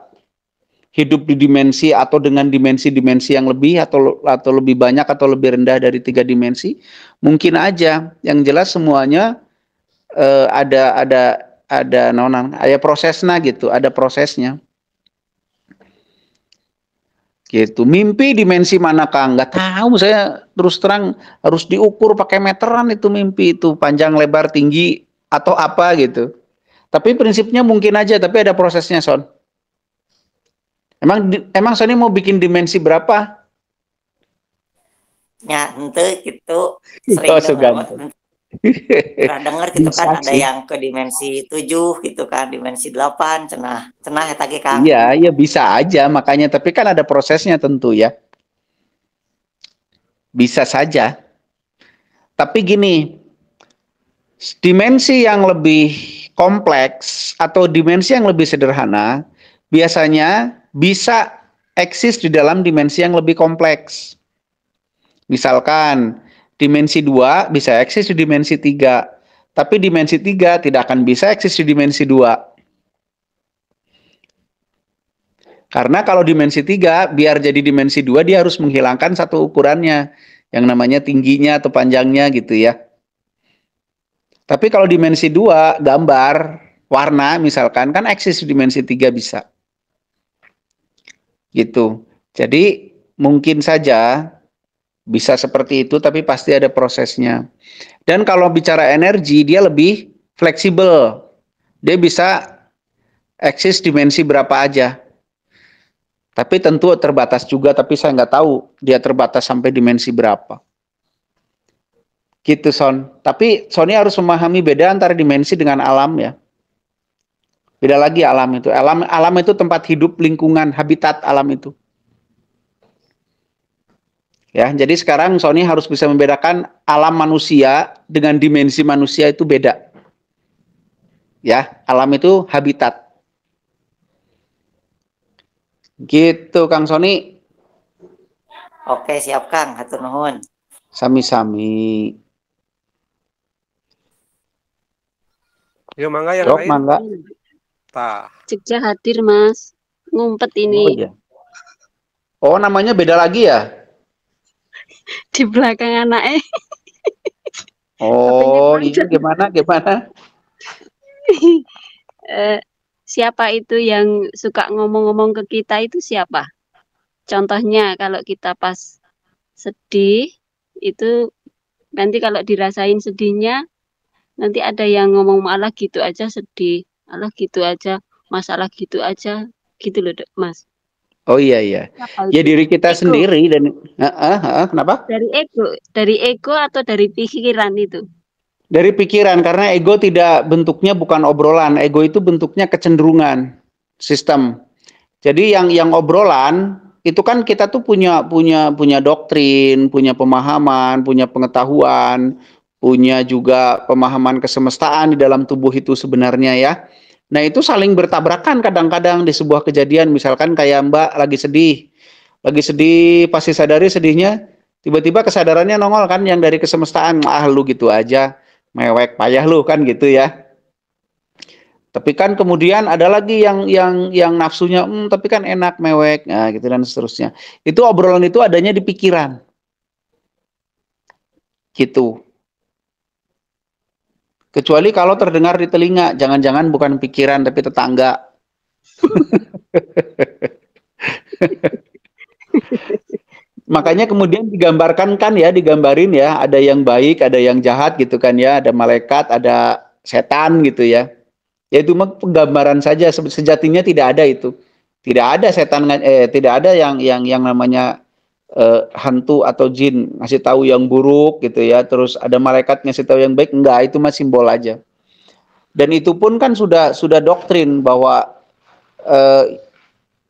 hidup di dimensi atau dengan dimensi-dimensi yang lebih atau lebih banyak atau lebih rendah dari 3 dimensi, mungkin aja. Yang jelas semuanya ada nonan, ada prosesnya gitu, ada prosesnya. Gitu. Mimpi dimensi mana Kang? Nggak tahu, saya terus terang harus diukur pakai meteran itu mimpi itu, panjang, lebar, tinggi atau apa gitu. Tapi prinsipnya mungkin aja, tapi ada prosesnya, Son. Emang Sony mau bikin dimensi berapa? Ya, ente gitu sering dengar gitu kan ada yang ke dimensi 7 gitu kan, dimensi 8, cenah eta ge Kang. Iya, ya bisa aja makanya, tapi kan ada prosesnya tentu ya. Bisa saja. Tapi gini, dimensi yang lebih kompleks atau dimensi yang lebih sederhana biasanya bisa eksis di dalam dimensi yang lebih kompleks. Misalkan dimensi 2 bisa eksis di dimensi 3, tapi dimensi 3 tidak akan bisa eksis di dimensi 2. Karena kalau dimensi 3 biar jadi dimensi 2 dia harus menghilangkan satu ukurannya yang namanya tingginya atau panjangnya gitu ya. Tapi kalau dimensi 2 gambar, warna misalkan kan eksis di dimensi 3 bisa. Gitu. Jadi mungkin saja bisa seperti itu, tapi pasti ada prosesnya. Dan kalau bicara energi, dia lebih fleksibel. Dia bisa eksis dimensi berapa aja. Tapi tentu terbatas juga, tapi saya nggak tahu dia terbatas sampai dimensi berapa. Gitu, Son. Tapi Sony harus memahami beda antara dimensi dengan alam ya. Beda lagi alam itu. Alam itu tempat hidup, lingkungan, habitat alam itu. Ya, jadi sekarang Sony harus bisa membedakan alam manusia dengan dimensi manusia itu beda. Ya, alam itu habitat. Gitu, Kang Sony. Oke, siap Kang, hatur nuhun. Sami-sami. Yuk, mangga yang lain. Mangga. Jogja hadir, Mas. Ngumpet ini. Oh, iya. Oh, namanya beda lagi ya? Di belakang anaknya. Oh, iya, gimana? Siapa itu yang suka ngomong-ngomong ke kita itu siapa? Contohnya kalau kita pas sedih, itu nanti kalau dirasain sedihnya, nanti ada yang ngomong malah gitu aja sedih, malah gitu aja, masalah gitu aja. gitu loh, Mas. Oh iya iya. Apa Ya itu? diri kita Ego. sendiri dan kenapa? Dari ego atau dari pikiran itu? Dari pikiran, karena ego tidak bentuknya bukan obrolan, ego itu bentuknya kecenderungan sistem. Jadi yang obrolan itu kan kita tuh punya doktrin, punya pemahaman, punya pengetahuan, punya juga pemahaman kesemestaan di dalam tubuh itu sebenarnya ya. Nah, itu saling bertabrakan kadang-kadang di sebuah kejadian, misalkan kayak Mbak lagi sedih. Lagi sedih, pasti sadari sedihnya, tiba-tiba kesadarannya nongol kan yang dari kesemestaan, ah lu gitu aja, mewek payah lu kan gitu ya. Tapi kan kemudian ada lagi yang nafsunya, tapi kan enak mewek, nah gitu dan seterusnya. Itu obrolan itu adanya di pikiran, gitu. Kecuali kalau terdengar di telinga, jangan-jangan bukan pikiran tapi tetangga. Makanya kemudian digambarkan kan ya, digambarin ya, ada yang baik, ada yang jahat gitu kan ya, ada malaikat, ada setan gitu ya. Ya itu mah penggambaran saja, sejatinya tidak ada itu. Tidak ada setan, tidak ada yang namanya hantu atau jin ngasih tahu yang buruk gitu ya, terus ada malaikat ngasih tahu yang baik, enggak, itu mah simbol aja. Dan itu pun kan sudah doktrin bahwa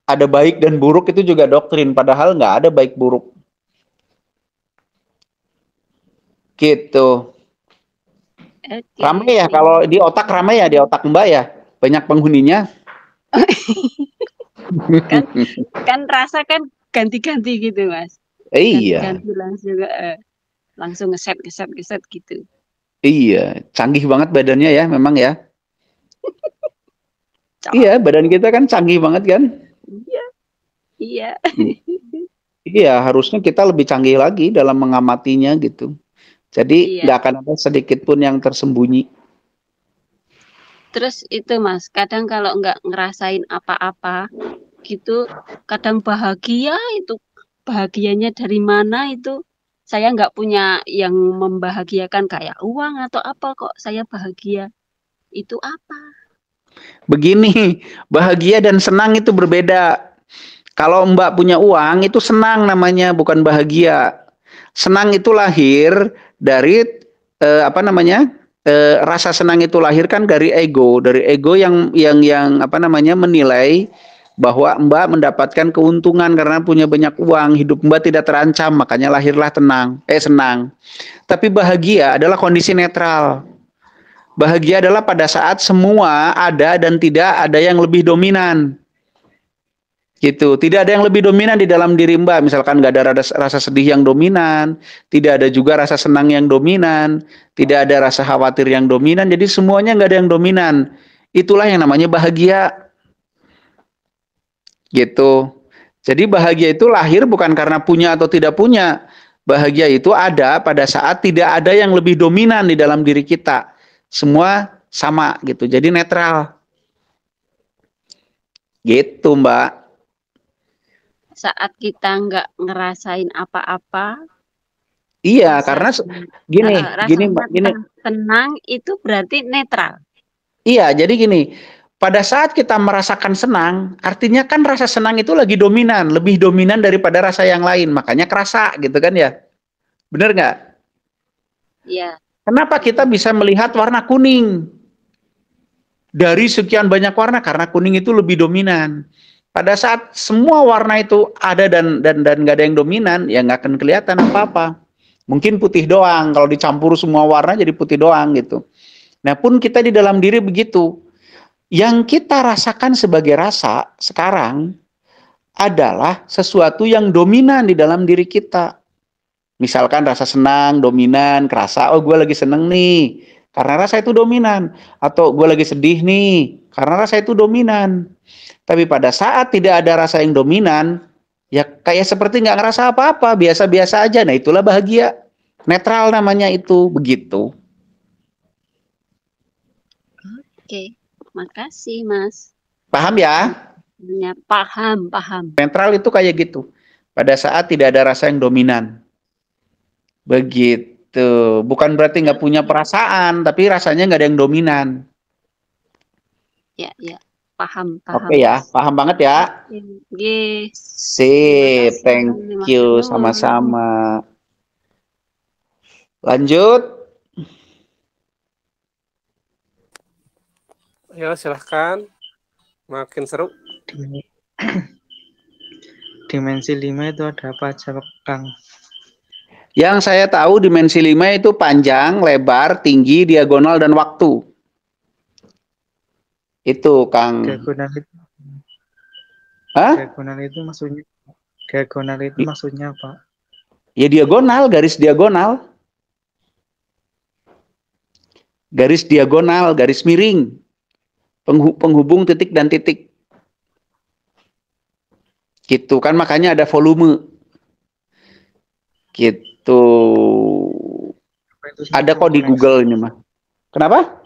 ada baik dan buruk, itu juga doktrin, padahal nggak ada baik buruk. Gitu. Oke. Ramai ya kalau di otak, ramai ya di otak Mbak ya, banyak penghuninya. kan rasa kan ganti-ganti gitu, Mas. Iya. Ganti-ganti langsung ngeset gitu. Iya, canggih banget badannya ya, memang ya. Iya, badan kita kan canggih banget kan. Iya. Iya. Iya, harusnya kita lebih canggih lagi dalam mengamatinya gitu. Jadi nggak akan ada sedikit pun yang tersembunyi. Terus itu Mas, kadang kalau nggak ngerasain apa-apa gitu, kadang bahagia itu, bahagianya dari mana itu, saya nggak punya yang membahagiakan kayak uang atau apa kok saya bahagia. Itu apa? Begini, bahagia dan senang itu berbeda. Kalau Mbak punya uang itu senang namanya, bukan bahagia. Senang itu lahir dari rasa senang itu lahir kan dari ego yang apa namanya menilai bahwa Mbak mendapatkan keuntungan karena punya banyak uang, hidup Mbak tidak terancam, makanya lahirlah senang. Tapi bahagia adalah kondisi netral. Bahagia adalah pada saat semua ada dan tidak ada yang lebih dominan. Gitu, tidak ada yang lebih dominan di dalam diri Mbak. Misalkan nggak ada rasa sedih yang dominan, tidak ada juga rasa senang yang dominan, tidak ada rasa khawatir yang dominan. Jadi semuanya nggak ada yang dominan. Itulah yang namanya bahagia. Gitu. Jadi bahagia itu lahir bukan karena punya atau tidak punya. Bahagia itu ada pada saat tidak ada yang lebih dominan di dalam diri kita. Semua sama gitu. Jadi netral. Gitu, Mbak. Saat kita nggak ngerasain apa-apa, iya, karena gini, senang itu berarti netral. Iya, jadi gini, pada saat kita merasakan senang, artinya kan rasa senang itu lagi dominan, lebih dominan daripada rasa yang lain, makanya kerasa gitu kan ya, bener nggak? Iya. Kenapa kita bisa melihat warna kuning dari sekian banyak warna? Karena kuning itu lebih dominan. Pada saat semua warna itu ada dan nggak ada yang dominan, ya nggak akan kelihatan apa-apa. Mungkin putih doang, kalau dicampur semua warna jadi putih doang gitu. Nah pun kita di dalam diri begitu. Yang kita rasakan sebagai rasa sekarang adalah sesuatu yang dominan di dalam diri kita. Misalkan rasa senang, dominan, kerasa, oh gue lagi seneng nih, karena rasa itu dominan. Atau gue lagi sedih nih, karena rasa itu dominan. Tapi pada saat tidak ada rasa yang dominan, ya kayak seperti nggak ngerasa apa-apa, biasa-biasa aja. Nah itulah bahagia. Netral namanya itu, begitu. Oke, makasih Mas. Paham ya? Ya, paham. Netral itu kayak gitu. Pada saat tidak ada rasa yang dominan. Begitu. Bukan berarti nggak punya perasaan, tapi rasanya nggak ada yang dominan. Ya. paham. Oke ya, paham banget ya. Nggih. Sip, thank you, sama-sama. Lanjut. Ya, silahkan. Makin seru. Dimensi 5 itu ada apa aja, Kang? Yang saya tahu dimensi 5 itu panjang, lebar, tinggi, diagonal, dan waktu. Itu, Kang. Diagonal itu. Hah? Diagonal itu maksudnya apa? Ya diagonal, garis diagonal. Garis diagonal, garis miring. Penghubung titik dan titik. Gitu kan, makanya ada volume. Gitu. Ada kok di Google ini mah. Kenapa?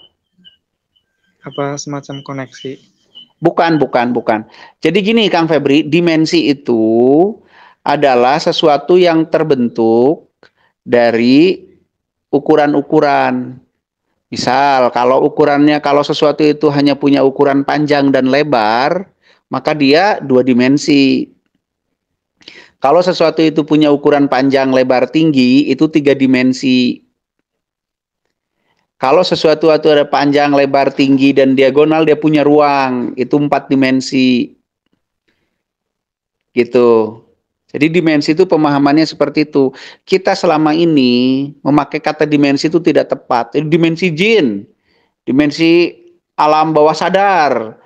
Apa semacam koneksi? Bukan. Jadi gini Kang Febri, dimensi itu adalah sesuatu yang terbentuk dari ukuran-ukuran. Misal, kalau sesuatu itu hanya punya ukuran panjang dan lebar, maka dia 2 dimensi. Kalau sesuatu itu punya ukuran panjang, lebar, tinggi, itu 3 dimensi. Kalau sesuatu itu ada panjang, lebar, tinggi, dan diagonal, dia punya ruang. Itu 4 dimensi. Gitu. Jadi dimensi itu pemahamannya seperti itu. Kita selama ini memakai kata dimensi itu tidak tepat. Itu dimensi jin, dimensi alam bawah sadar,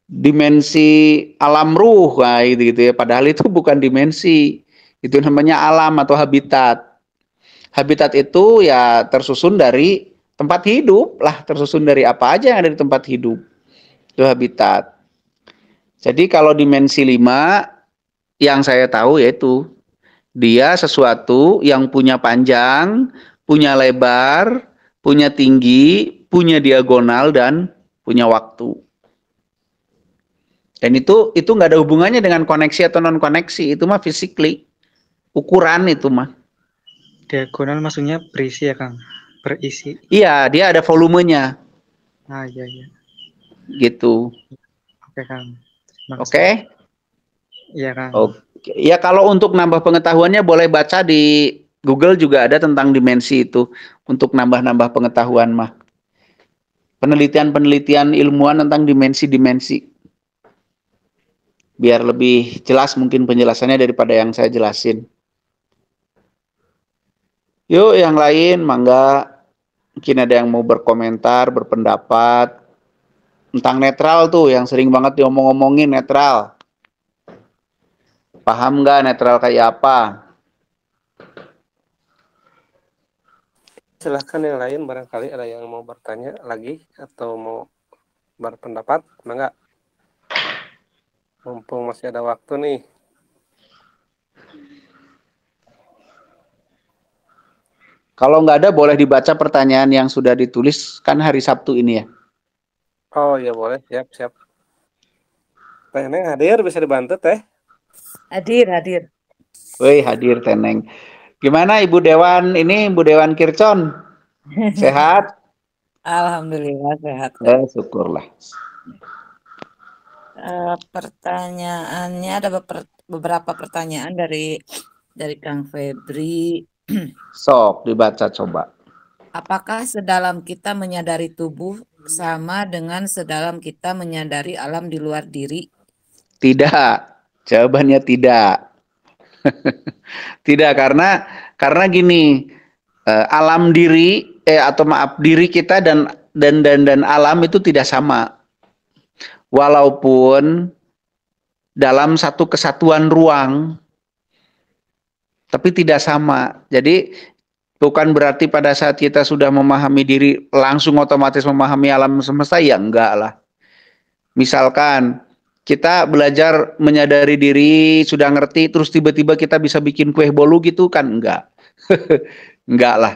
dimensi alam ruh, nah, gitu ya. Padahal itu bukan dimensi. Itu namanya alam atau habitat. Habitat itu ya tersusun dari tempat hidup lah, tersusun dari apa aja yang ada di tempat hidup. Itu habitat. Jadi kalau dimensi 5 yang saya tahu yaitu dia sesuatu yang punya panjang, punya lebar, punya tinggi, punya diagonal, dan punya waktu. Dan itu nggak ada hubungannya dengan koneksi atau non koneksi, itu mah physically, ukuran itu mah. Diagonal maksudnya berisi ya Kang? Berisi. Iya, dia ada volumenya. Ah iya. Gitu. Oke Kang. Oke. Iya Kang. Oke. Ya kalau untuk nambah pengetahuannya boleh baca di Google juga ada tentang dimensi itu untuk nambah-nambah pengetahuan mah. Penelitian-penelitian ilmuwan tentang dimensi-dimensi. Biar lebih jelas mungkin penjelasannya daripada yang saya jelasin. Yuk yang lain, mangga. Mungkin ada yang mau berkomentar, berpendapat. Tentang netral tuh, yang sering banget diomong-omongin netral. Paham nggak netral kayak apa? Silahkan yang lain, barangkali ada yang mau bertanya lagi atau mau berpendapat, enggak? Mumpung masih ada waktu nih. Kalau nggak ada, boleh dibaca pertanyaan yang sudah ditulis, kan hari Sabtu ini ya. Oh iya boleh, siap. Teneng hadir, bisa dibantu Teh? Hadir. Woi, hadir Teneng. Gimana Ibu Dewan ini, Ibu Dewan Kircon? Sehat? Alhamdulillah sehat. Syukurlah. Pertanyaannya ada beberapa pertanyaan dari Kang Febri. Sok dibaca coba. Apakah sedalam kita menyadari tubuh sama dengan sedalam kita menyadari alam di luar diri? Tidak. Jawabannya tidak. Tidak, karena gini, alam diri diri kita dan alam itu tidak sama. Walaupun dalam satu kesatuan ruang, tapi tidak sama. Jadi bukan berarti pada saat kita sudah memahami diri langsung otomatis memahami alam semesta, ya enggak lah. Misalkan kita belajar menyadari diri, sudah ngerti, terus tiba-tiba kita bisa bikin kue bolu gitu kan, enggak. Enggak lah.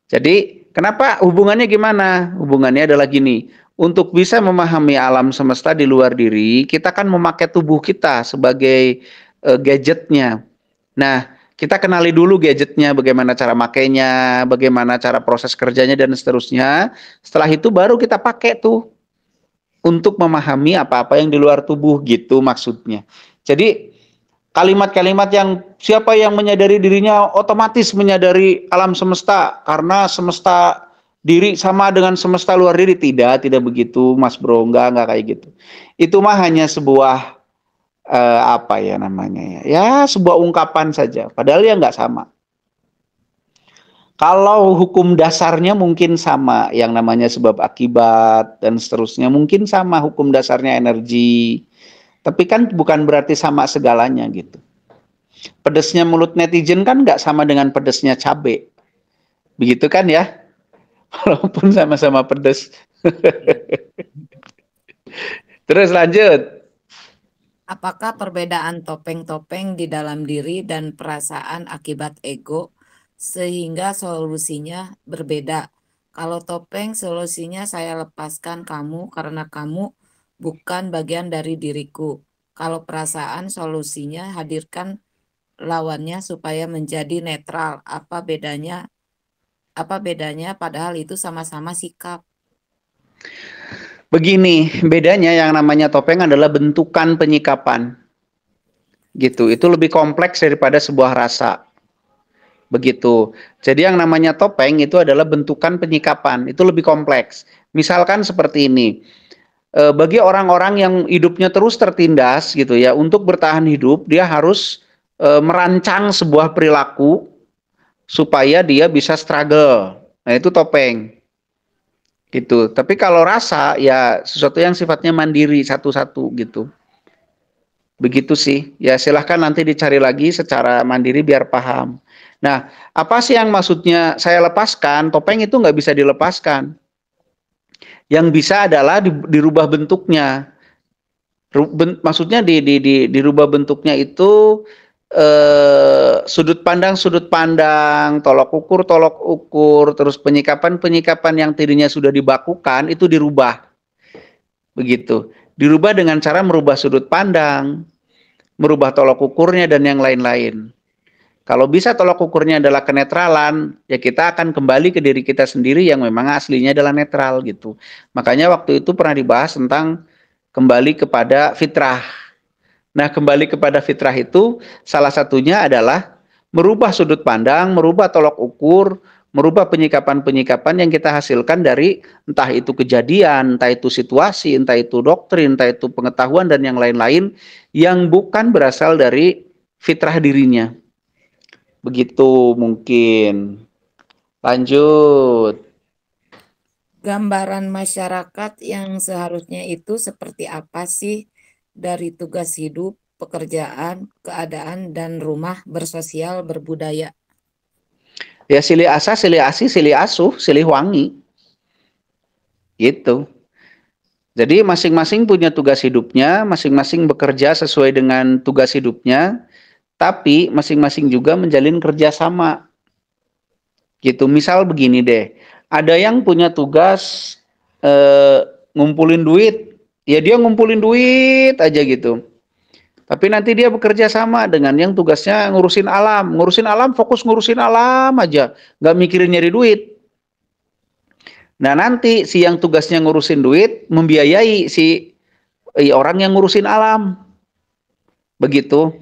Jadi kenapa hubungannya gimana? Hubungannya adalah gini, untuk bisa memahami alam semesta di luar diri, kita kan memakai tubuh kita sebagai gadgetnya. Nah, kita kenali dulu gadgetnya, bagaimana cara makainya, bagaimana cara proses kerjanya, dan seterusnya. Setelah itu baru kita pakai tuh. untuk memahami apa-apa yang di luar tubuh gitu maksudnya. Jadi kalimat-kalimat yang siapa yang menyadari dirinya otomatis menyadari alam semesta karena semesta diri sama dengan semesta luar diri, tidak begitu Mas Bro, enggak kayak gitu. Itu mah hanya sebuah apa ya namanya ya, ya sebuah ungkapan saja, padahal ya nggak sama. Kalau hukum dasarnya mungkin sama, yang namanya sebab akibat dan seterusnya mungkin sama, hukum dasarnya energi. Tapi kan bukan berarti sama segalanya gitu. Pedesnya mulut netizen kan nggak sama dengan pedesnya cabai. Begitu kan ya? Walaupun sama-sama pedes. Terus lanjut. Apakah perbedaan topeng-topeng di dalam diri dan perasaan akibat ego sehingga solusinya berbeda? Kalau topeng solusinya saya lepaskan kamu karena kamu bukan bagian dari diriku. Kalau perasaan solusinya hadirkan lawannya supaya menjadi netral. Apa bedanya? Padahal itu sama-sama sikap. Begini, bedanya yang namanya topeng adalah bentukan penyikapan. Gitu, itu lebih kompleks daripada sebuah rasa. Begitu. Jadi yang namanya topeng itu adalah bentukan penyikapan, itu lebih kompleks. Misalkan seperti ini, bagi orang-orang yang hidupnya terus tertindas gitu ya, untuk bertahan hidup dia harus merancang sebuah perilaku supaya dia bisa struggle. Nah itu topeng. Gitu. Tapi kalau rasa ya sesuatu yang sifatnya mandiri satu-satu gitu. Begitu sih. Ya silahkan nanti dicari lagi secara mandiri biar paham. Nah, apa sih yang maksudnya saya lepaskan? Topeng itu nggak bisa dilepaskan. Yang bisa adalah dirubah bentuknya. Maksudnya dirubah bentuknya itu sudut pandang, tolok ukur, terus penyikapan yang tadinya sudah dibakukan itu dirubah. Begitu. Dirubah dengan cara merubah sudut pandang, merubah tolok ukurnya dan yang lain-lain. Kalau bisa tolok ukurnya adalah kenetralan, ya kita akan kembali ke diri kita sendiri yang memang aslinya adalah netral gitu. Makanya waktu itu pernah dibahas tentang kembali kepada fitrah. Nah, kembali kepada fitrah itu salah satunya adalah merubah sudut pandang, merubah tolok ukur, merubah penyikapan-penyikapan yang kita hasilkan dari entah itu kejadian, entah itu situasi, entah itu doktrin, entah itu pengetahuan dan yang lain-lain yang bukan berasal dari fitrah dirinya. Begitu mungkin. Lanjut. Gambaran masyarakat yang seharusnya itu seperti apa sih dari tugas hidup, pekerjaan, keadaan, dan rumah bersosial berbudaya? Ya silih asa, silih asih, silih asuh, silih wangi. Gitu. Jadi masing-masing punya tugas hidupnya, masing-masing bekerja sesuai dengan tugas hidupnya, tapi masing-masing juga menjalin kerjasama. Gitu. Misal begini deh, ada yang punya tugas ngumpulin duit, ya dia ngumpulin duit aja gitu. Tapi nanti dia bekerja sama dengan yang tugasnya ngurusin alam fokus ngurusin alam aja, nggak mikirin nyari duit. Nah nanti si yang tugasnya ngurusin duit membiayai si orang yang ngurusin alam, begitu.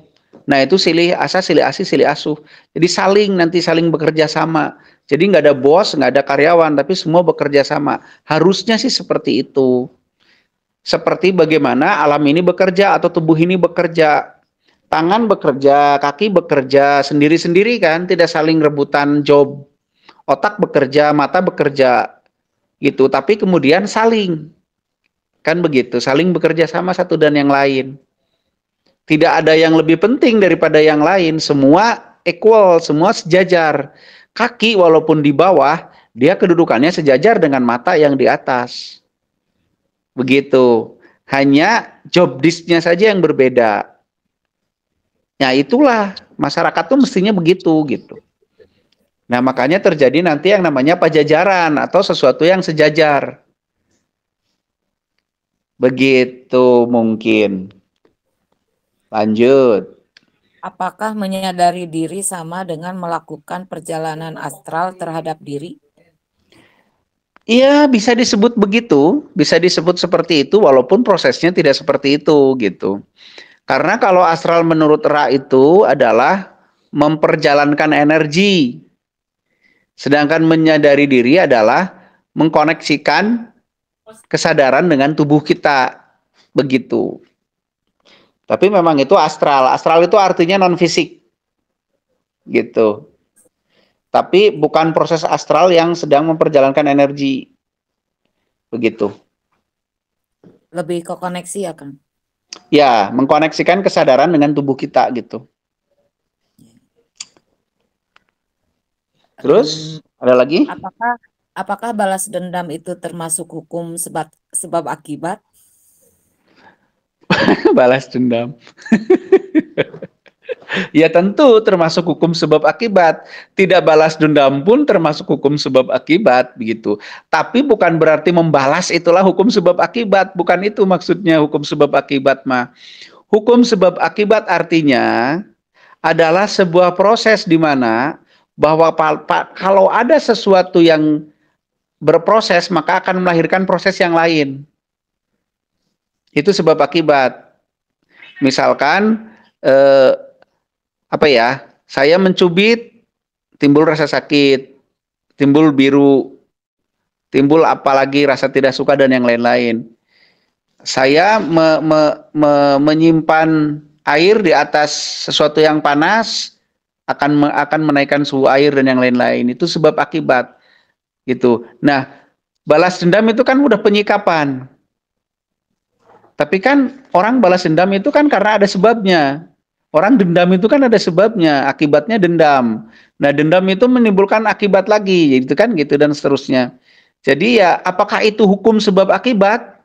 Nah itu silih asa, silih asih, silih asuh. Jadi nanti saling bekerja sama. Jadi nggak ada bos, nggak ada karyawan, tapi semua bekerja sama. Harusnya sih seperti itu. Seperti bagaimana alam ini bekerja atau tubuh ini bekerja. Tangan bekerja, kaki bekerja, sendiri-sendiri kan, tidak saling rebutan job. Otak bekerja, mata bekerja, gitu. Tapi kemudian saling. Kan begitu, saling bekerja sama satu dan yang lain. Tidak ada yang lebih penting daripada yang lain, semua equal, semua sejajar. Kaki walaupun di bawah, dia kedudukannya sejajar dengan mata yang di atas. Begitu. Hanya job disk-nya saja yang berbeda. Ya itulah, masyarakat tuh mestinya begitu gitu. Nah, makanya terjadi nanti yang namanya pajajaran atau sesuatu yang sejajar. Begitu mungkin. Lanjut. Apakah menyadari diri sama dengan melakukan perjalanan astral terhadap diri? Iya, bisa disebut begitu, bisa disebut seperti itu, walaupun prosesnya tidak seperti itu, gitu. Karena kalau astral menurut Ra itu adalah memperjalankan energi, sedangkan menyadari diri adalah mengkoneksikan kesadaran dengan tubuh kita, begitu. Tapi memang itu astral. Astral itu artinya non fisik, gitu. Tapi bukan proses astral yang sedang memperjalankan energi, begitu. Lebih ke koneksi ya, Kang? Ya, mengkoneksikan kesadaran dengan tubuh kita, gitu. Terus ada lagi? Apakah balas dendam itu termasuk hukum sebab akibat? Balas dendam. Ya tentu termasuk hukum sebab akibat. Tidak balas dendam pun termasuk hukum sebab akibat, begitu. Tapi bukan berarti membalas itulah hukum sebab akibat. Bukan itu maksudnya hukum sebab akibat mah. Hukum sebab akibat artinya adalah sebuah proses di mana bahwa kalau ada sesuatu yang berproses maka akan melahirkan proses yang lain. Itu sebab akibat. Misalkan saya mencubit, timbul rasa sakit, timbul biru, timbul apalagi rasa tidak suka dan yang lain-lain. Saya menyimpan air di atas sesuatu yang panas akan menaikkan suhu air dan yang lain-lain. Itu sebab akibat, gitu. Nah, balas dendam itu kan udah penyikapan. Tapi kan orang balas dendam itu kan karena ada sebabnya. Orang dendam itu kan ada sebabnya, akibatnya dendam. Nah, dendam itu menimbulkan akibat lagi, gitu kan, gitu dan seterusnya. Jadi ya, apakah itu hukum sebab akibat?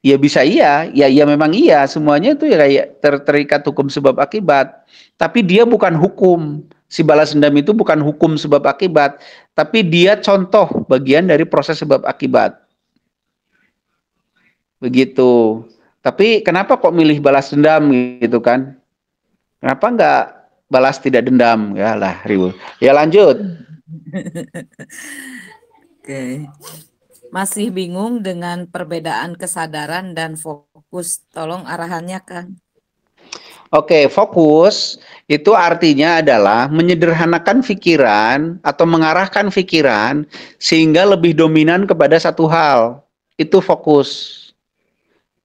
Ya bisa iya, ya memang iya, semuanya itu ya kayak terikat hukum sebab akibat. Tapi dia bukan hukum. Si balas dendam itu bukan hukum sebab akibat, tapi dia contoh bagian dari proses sebab akibat. Begitu. Tapi kenapa kok milih balas dendam gitu kan? Kenapa nggak balas tidak dendam? Ya lah, ribut. Ya lanjut. Oke. Masih bingung dengan perbedaan kesadaran dan fokus. Tolong arahannya, Kang. Oke, fokus itu artinya adalah menyederhanakan pikiran atau mengarahkan pikiran sehingga lebih dominan kepada satu hal. Itu fokus.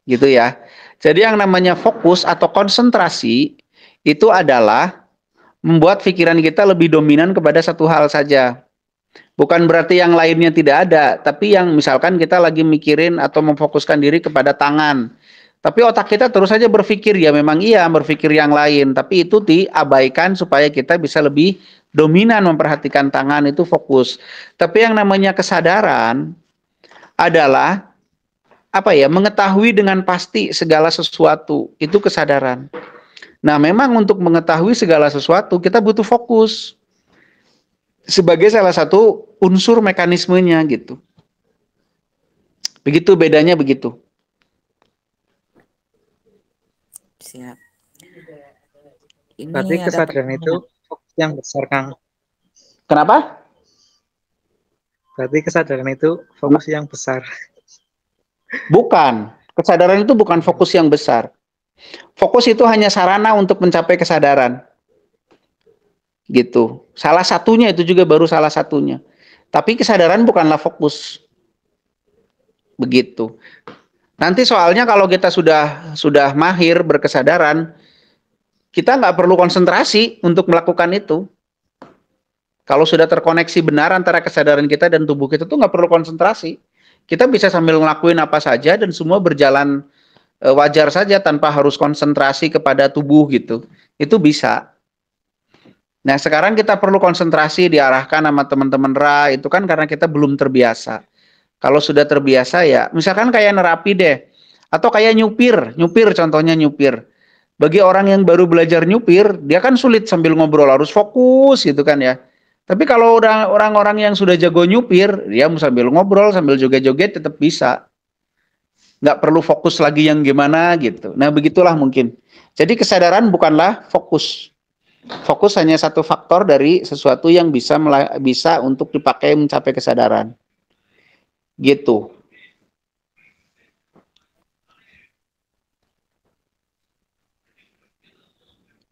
Gitu ya. Jadi yang namanya fokus atau konsentrasi itu adalah membuat pikiran kita lebih dominan kepada satu hal saja. Bukan berarti yang lainnya tidak ada, tapi yang misalkan kita lagi mikirin atau memfokuskan diri kepada tangan. Tapi otak kita terus saja berpikir, ya memang iya berpikir yang lain, tapi itu diabaikan supaya kita bisa lebih dominan memperhatikan tangan, itu fokus. Tapi yang namanya kesadaran adalah mengetahui dengan pasti segala sesuatu, itu kesadaran. Nah, memang untuk mengetahui segala sesuatu kita butuh fokus sebagai salah satu unsur mekanismenya gitu. Begitu bedanya begitu. Siap. Berarti kesadaran itu fokus yang besar, Kang. Kenapa? Berarti kesadaran itu fokus yang besar. Bukan. Kesadaran itu bukan fokus yang besar. Fokus itu hanya sarana untuk mencapai kesadaran. Gitu. Salah satunya, itu juga baru salah satunya. Tapi kesadaran bukanlah fokus. Begitu. Nanti soalnya kalau kita sudah mahir berkesadaran, kita nggak perlu konsentrasi untuk melakukan itu. Kalau sudah terkoneksi benar antara kesadaran kita dan tubuh kita tuh nggak perlu konsentrasi. Kita bisa sambil ngelakuin apa saja dan semua berjalan wajar saja tanpa harus konsentrasi kepada tubuh gitu. Itu bisa. Nah, sekarang kita perlu konsentrasi diarahkan sama teman-teman Ra, itu kan karena kita belum terbiasa. Kalau sudah terbiasa ya, misalkan kayak nerapi deh, atau kayak nyupir contohnya nyupir. Bagi orang yang baru belajar nyupir, dia kan sulit sambil ngobrol, harus fokus gitu kan ya. Tapi kalau orang-orang yang sudah jago nyupir, dia sambil ngobrol, sambil joget-joget tetap bisa. Nggak perlu fokus lagi yang gimana gitu. Nah, begitulah mungkin. Jadi kesadaran bukanlah fokus. Fokus hanya satu faktor dari sesuatu yang bisa untuk dipakai mencapai kesadaran. Gitu.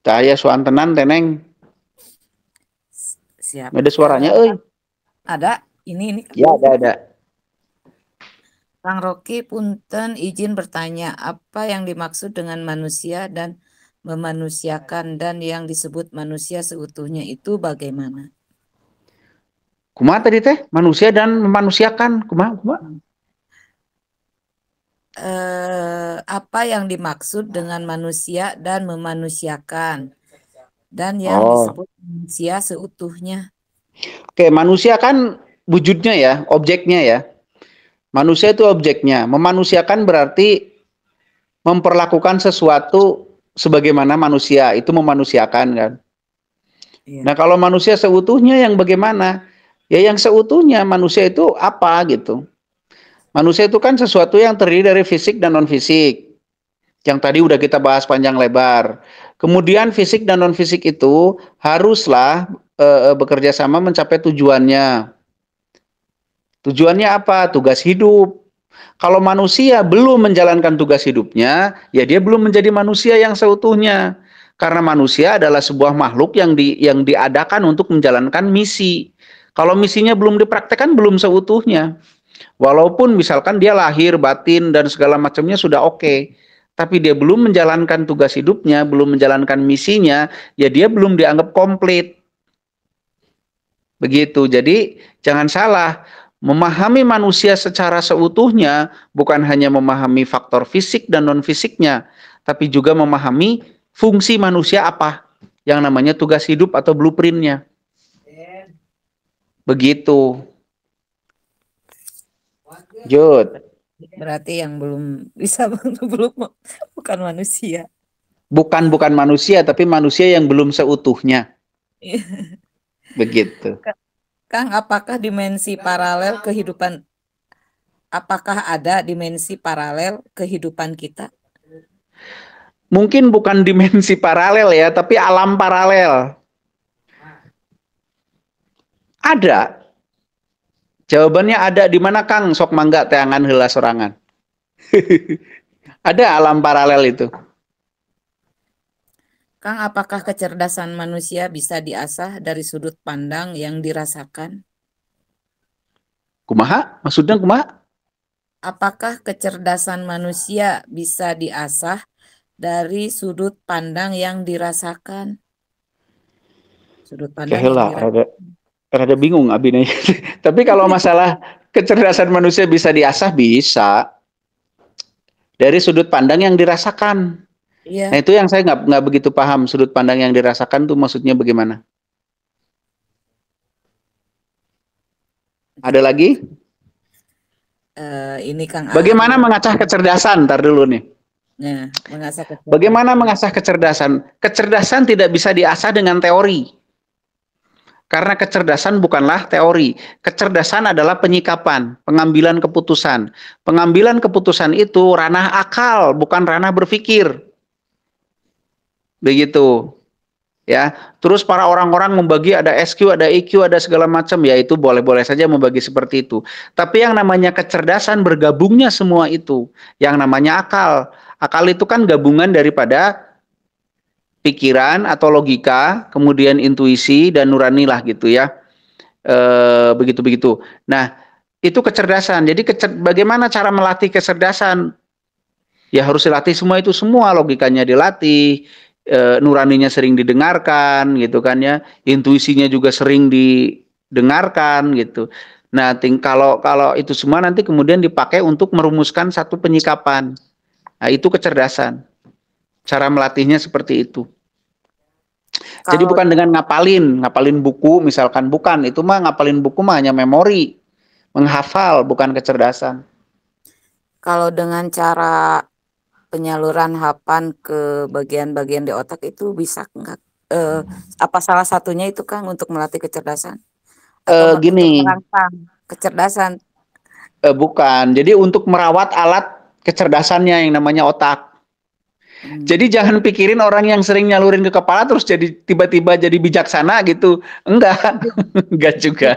Cahaya suantenan teneng. Siap. Ada suaranya, Ada. Ini. Ya, ada. Kang Rocky, punten izin bertanya, apa yang dimaksud dengan manusia dan memanusiakan, dan yang disebut manusia seutuhnya itu bagaimana? Kumaha tadi teh? Manusia dan memanusiakan. Kumaha? Apa yang dimaksud dengan manusia dan memanusiakan, dan yang disebut manusia seutuhnya? Oke, manusia kan wujudnya ya, objeknya ya. Manusia itu objeknya. Memanusiakan berarti memperlakukan sesuatu sebagaimana manusia. Itu memanusiakan kan. Iya. Nah, kalau manusia seutuhnya yang bagaimana? Ya yang seutuhnya manusia itu apa gitu. Manusia itu kan sesuatu yang terdiri dari fisik dan non-fisik. Yang tadi udah kita bahas panjang lebar. Kemudian fisik dan non-fisik itu haruslah bekerja sama mencapai tujuannya. Tujuannya apa? Tugas hidup. Kalau manusia belum menjalankan tugas hidupnya, ya dia belum menjadi manusia yang seutuhnya. Karena manusia adalah sebuah makhluk yang diadakan untuk menjalankan misi. Kalau misinya belum dipraktekkan, belum seutuhnya. Walaupun misalkan dia lahir, batin, dan segala macamnya sudah oke. Tapi dia belum menjalankan tugas hidupnya, belum menjalankan misinya, ya dia belum dianggap komplit. Begitu. Jadi jangan salah. Memahami manusia secara seutuhnya bukan hanya memahami faktor fisik dan non-fisiknya, tapi juga memahami fungsi manusia apa yang namanya tugas hidup atau blueprintnya. Begitu. Jud. Berarti yang belum bisa belum bukan manusia. Bukan manusia, tapi manusia yang belum seutuhnya. Begitu. Kang, apakah ada dimensi paralel kehidupan kita? Mungkin bukan dimensi paralel ya, tapi alam paralel. Ada. Jawabannya ada. Di mana Kang? Sok mangga teangan heula sorangan. Ada alam paralel itu. Kang, apakah kecerdasan manusia bisa diasah dari sudut pandang yang dirasakan? Kumaha? Maksudnya kumaha? Apakah kecerdasan manusia bisa diasah dari sudut pandang yang dirasakan? Sudut pandang yang dirasakan. Rada bingung abina. Tapi kalau masalah kecerdasan manusia bisa diasah, bisa. Dari sudut pandang yang dirasakan. Iya. Nah itu yang saya nggak begitu paham, sudut pandang yang dirasakan tuh maksudnya bagaimana? Ada lagi? Ini Kang. Bagaimana mengasah kecerdasan? Ntar dulu nih. Nah, mengasah kecerdasan. Bagaimana mengasah kecerdasan? Kecerdasan tidak bisa diasah dengan teori. Karena kecerdasan bukanlah teori. Kecerdasan adalah penyikapan, pengambilan keputusan. Pengambilan keputusan itu ranah akal, bukan ranah berpikir. Begitu. Ya, terus para orang-orang membagi ada SQ, ada IQ, ada segala macam, ya itu boleh-boleh saja membagi seperti itu. Tapi yang namanya kecerdasan bergabungnya semua itu, yang namanya akal. Akal itu kan gabungan daripada pikiran atau logika, kemudian intuisi dan nurani lah gitu ya. Begitu-begitu. Nah, itu kecerdasan. Jadi bagaimana cara melatih kecerdasan? Ya harus dilatih semua itu semua, logikanya dilatih, nuraninya sering didengarkan gitu kan ya, intuisinya juga sering didengarkan gitu. Nah, kalau itu semua nanti kemudian dipakai untuk merumuskan satu penyikapan. Nah, itu kecerdasan. Cara melatihnya seperti itu. Jadi bukan dengan ngapalin buku misalkan, bukan, itu mah ngapalin buku mah hanya memori, menghafal, bukan kecerdasan. Kalau dengan cara penyaluran hapan ke bagian-bagian di otak itu bisa nggak? Apa salah satunya itu Kang untuk melatih kecerdasan? Atau Gini, merangsang kecerdasan? Bukan. Jadi untuk merawat alat kecerdasannya yang namanya otak. Jadi jangan pikirin orang yang sering nyalurin ke kepala terus jadi tiba-tiba jadi bijaksana gitu. Enggak. Enggak juga.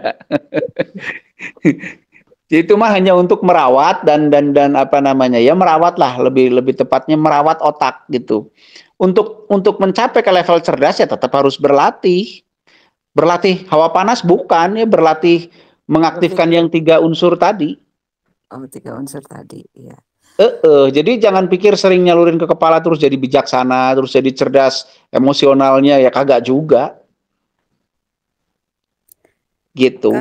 Jadi itu mah hanya untuk merawat dan apa namanya ya, merawat lah, lebih tepatnya merawat otak gitu. Untuk mencapai ke level cerdas ya tetap harus berlatih. Berlatih hawa panas bukan ya, berlatih mengaktifkan yang 3 unsur tadi. Oh, 3 unsur tadi, ya. Jadi jangan pikir sering nyalurin ke kepala terus jadi bijaksana, terus jadi cerdas emosionalnya, ya kagak juga. Gitu.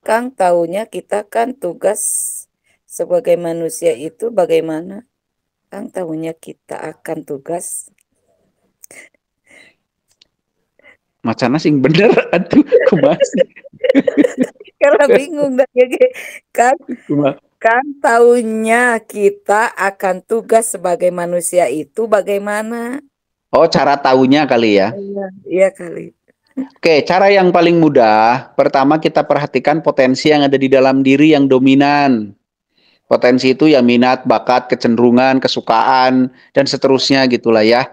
Kang taunya kita kan tugas sebagai manusia itu bagaimana? Kang taunya kita akan tugas. Macana sing bener atuh kumaha. Karena bingung dah ya, Kang taunya kita akan tugas sebagai manusia itu bagaimana? Oh, cara taunya kali ya. Iya kali. Oke, cara yang paling mudah, pertama kita perhatikan potensi yang ada di dalam diri yang dominan. Potensi itu ya minat, bakat, kecenderungan, kesukaan, dan seterusnya gitulah ya.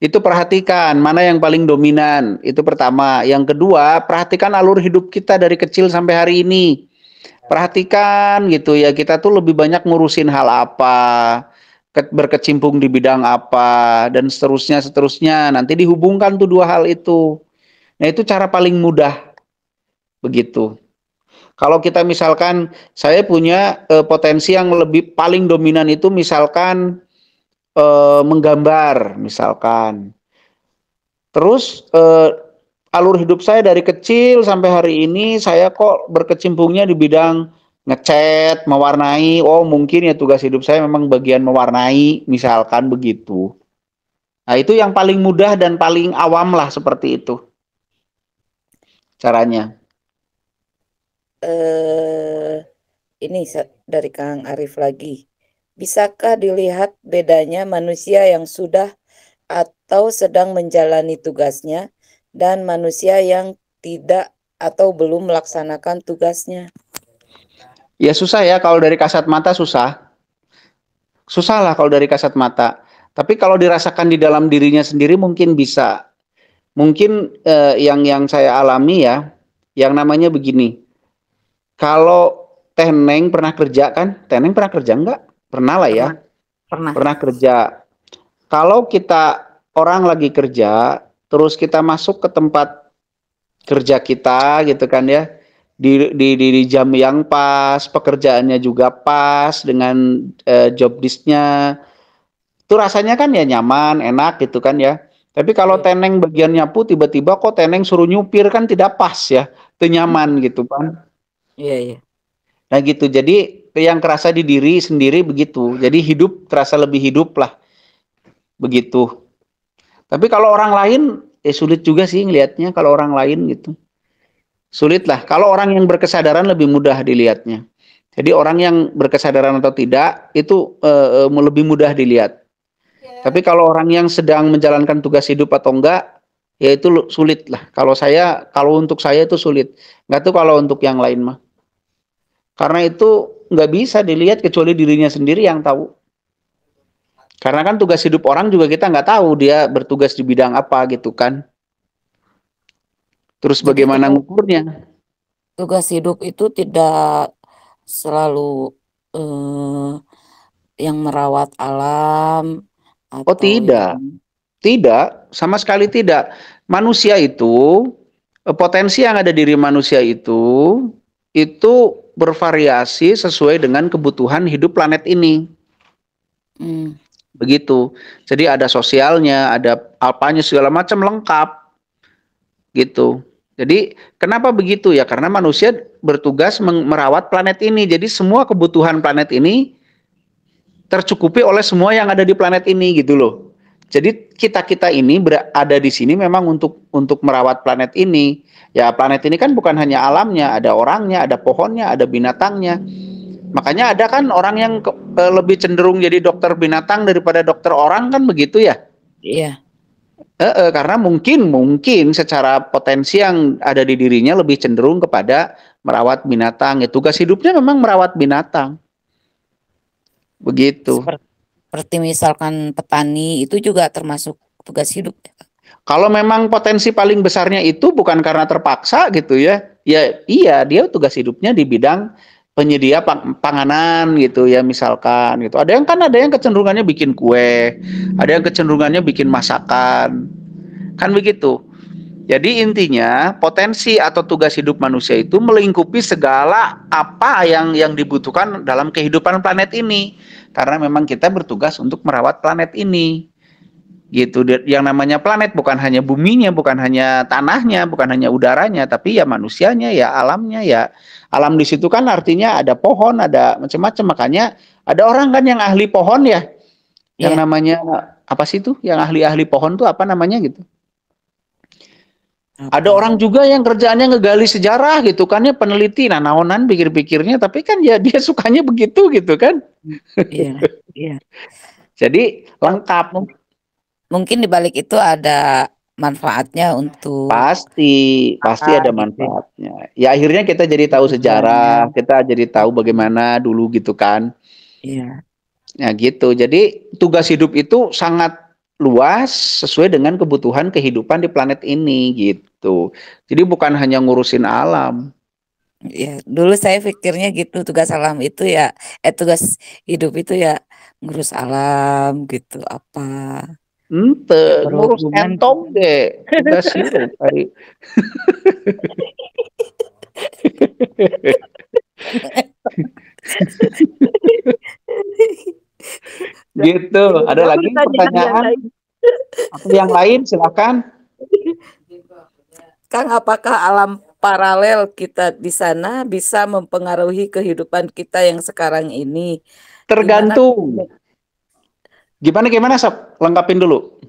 Itu perhatikan mana yang paling dominan, itu pertama. Yang kedua, perhatikan alur hidup kita dari kecil sampai hari ini. Perhatikan gitu ya, kita tuh lebih banyak ngurusin hal apa, berkecimpung di bidang apa, dan seterusnya. Nanti dihubungkan tuh 2 hal itu. Nah, itu cara paling mudah. Begitu. Kalau kita misalkan, saya punya potensi yang lebih paling dominan itu misalkan menggambar, misalkan. Terus alur hidup saya dari kecil sampai hari ini, saya kok berkecimpungnya di bidang ngecat, mewarnai. Oh, mungkin ya tugas hidup saya memang bagian mewarnai, misalkan begitu. Nah, itu yang paling mudah dan paling awam lah, seperti itu caranya. Ini dari Kang Arif lagi. Bisakah dilihat bedanya manusia yang sudah atau sedang menjalani tugasnya dan manusia yang tidak atau belum melaksanakan tugasnya? Ya susah ya, kalau dari kasat mata susah. Susah lah kalau dari kasat mata. Tapi kalau dirasakan di dalam dirinya sendiri mungkin bisa. Mungkin yang saya alami ya, yang namanya begini. Kalau Teneng pernah kerja kan? Teneng pernah kerja enggak? Pernah lah ya. Pernah kerja. Kalau kita orang lagi kerja, terus kita masuk ke tempat kerja kita gitu kan ya, di jam yang pas, pekerjaannya juga pas dengan job disk-nya, itu rasanya kan ya nyaman, enak gitu kan ya. Tapi kalau Teneng bagian nyapu, tiba-tiba kok Teneng suruh nyupir kan tidak pas ya, itu nyaman gitu kan. Iya. Nah gitu, jadi yang kerasa di diri sendiri begitu. Jadi hidup terasa lebih hidup lah, begitu. Tapi kalau orang lain, sulit juga sih ngelihatnya kalau orang lain gitu. Sulit lah. Kalau orang yang berkesadaran lebih mudah dilihatnya. Jadi orang yang berkesadaran atau tidak itu lebih mudah dilihat. Tapi kalau orang yang sedang menjalankan tugas hidup atau enggak, ya itu sulit lah. Kalau untuk saya itu sulit. Enggak tuh kalau untuk yang lain mah. Karena itu nggak bisa dilihat kecuali dirinya sendiri yang tahu. Karena kan tugas hidup orang juga kita nggak tahu dia bertugas di bidang apa gitu kan. Terus bagaimana ngukurnya? Tugas hidup itu tidak selalu yang merawat alam atau tidak. Tidak, sama sekali tidak. Manusia itu, potensi yang ada di diri manusia itu bervariasi sesuai dengan kebutuhan hidup planet ini. Begitu. Jadi ada sosialnya, ada apanya segala macam lengkap. Gitu. Jadi kenapa begitu ya? Karena manusia bertugas merawat planet ini. Jadi semua kebutuhan planet ini tercukupi oleh semua yang ada di planet ini gitu loh. Jadi kita ini berada di sini memang untuk merawat planet ini. Ya planet ini kan bukan hanya alamnya, ada orangnya, ada pohonnya, ada binatangnya. Makanya ada kan orang yang lebih cenderung jadi dokter binatang daripada dokter orang kan begitu ya? Iya. Karena mungkin secara potensi yang ada di dirinya lebih cenderung kepada merawat binatang. Ya tugas hidupnya memang merawat binatang. Begitu. Seperti misalkan petani itu juga termasuk tugas hidup. Kalau memang potensi paling besarnya itu bukan karena terpaksa gitu ya. Ya iya, dia tugas hidupnya di bidang penyedia panganan gitu ya misalkan gitu. Ada yang kecenderungannya bikin kue, ada yang kecenderungannya bikin masakan. Kan begitu. Jadi intinya potensi atau tugas hidup manusia itu melingkupi segala apa yang dibutuhkan dalam kehidupan planet ini. Karena memang kita bertugas untuk merawat planet ini. Gitu. Yang namanya planet bukan hanya buminya, bukan hanya tanahnya, bukan hanya udaranya, tapi ya manusianya, ya alamnya, ya alam di situ kan artinya ada pohon, ada macam-macam. Makanya ada orang kan yang ahli pohon ya, yang namanya apa sih itu? Yang ahli-ahli pohon tuh apa namanya gitu? Ada orang juga yang kerjaannya ngegali sejarah gitu kan ya, peneliti, nah naonan pikir-pikirnya, tapi kan ya dia sukanya begitu gitu kan. Iya, iya. Jadi lengkap. Mungkin di balik itu ada manfaatnya untuk Pasti ada gitu. manfaatnya. Ya akhirnya kita jadi tahu sejarah, kita jadi tahu bagaimana dulu gitu kan. Iya. Ya gitu. Jadi tugas hidup itu sangat luas sesuai dengan kebutuhan kehidupan di planet ini gitu. Jadi bukan hanya ngurusin alam. Ya, dulu saya pikirnya gitu, tugas alam itu ya, tugas hidup itu ya ngurus alam gitu apa. Ente ngurus entong deh, tugas hidup. Gitu. Ada lagi pertanyaan? Atau yang lain silakan. Kang, apakah alam paralel kita di sana bisa mempengaruhi kehidupan kita yang sekarang ini? Tergantung. Gimana Sob? Lengkapin dulu.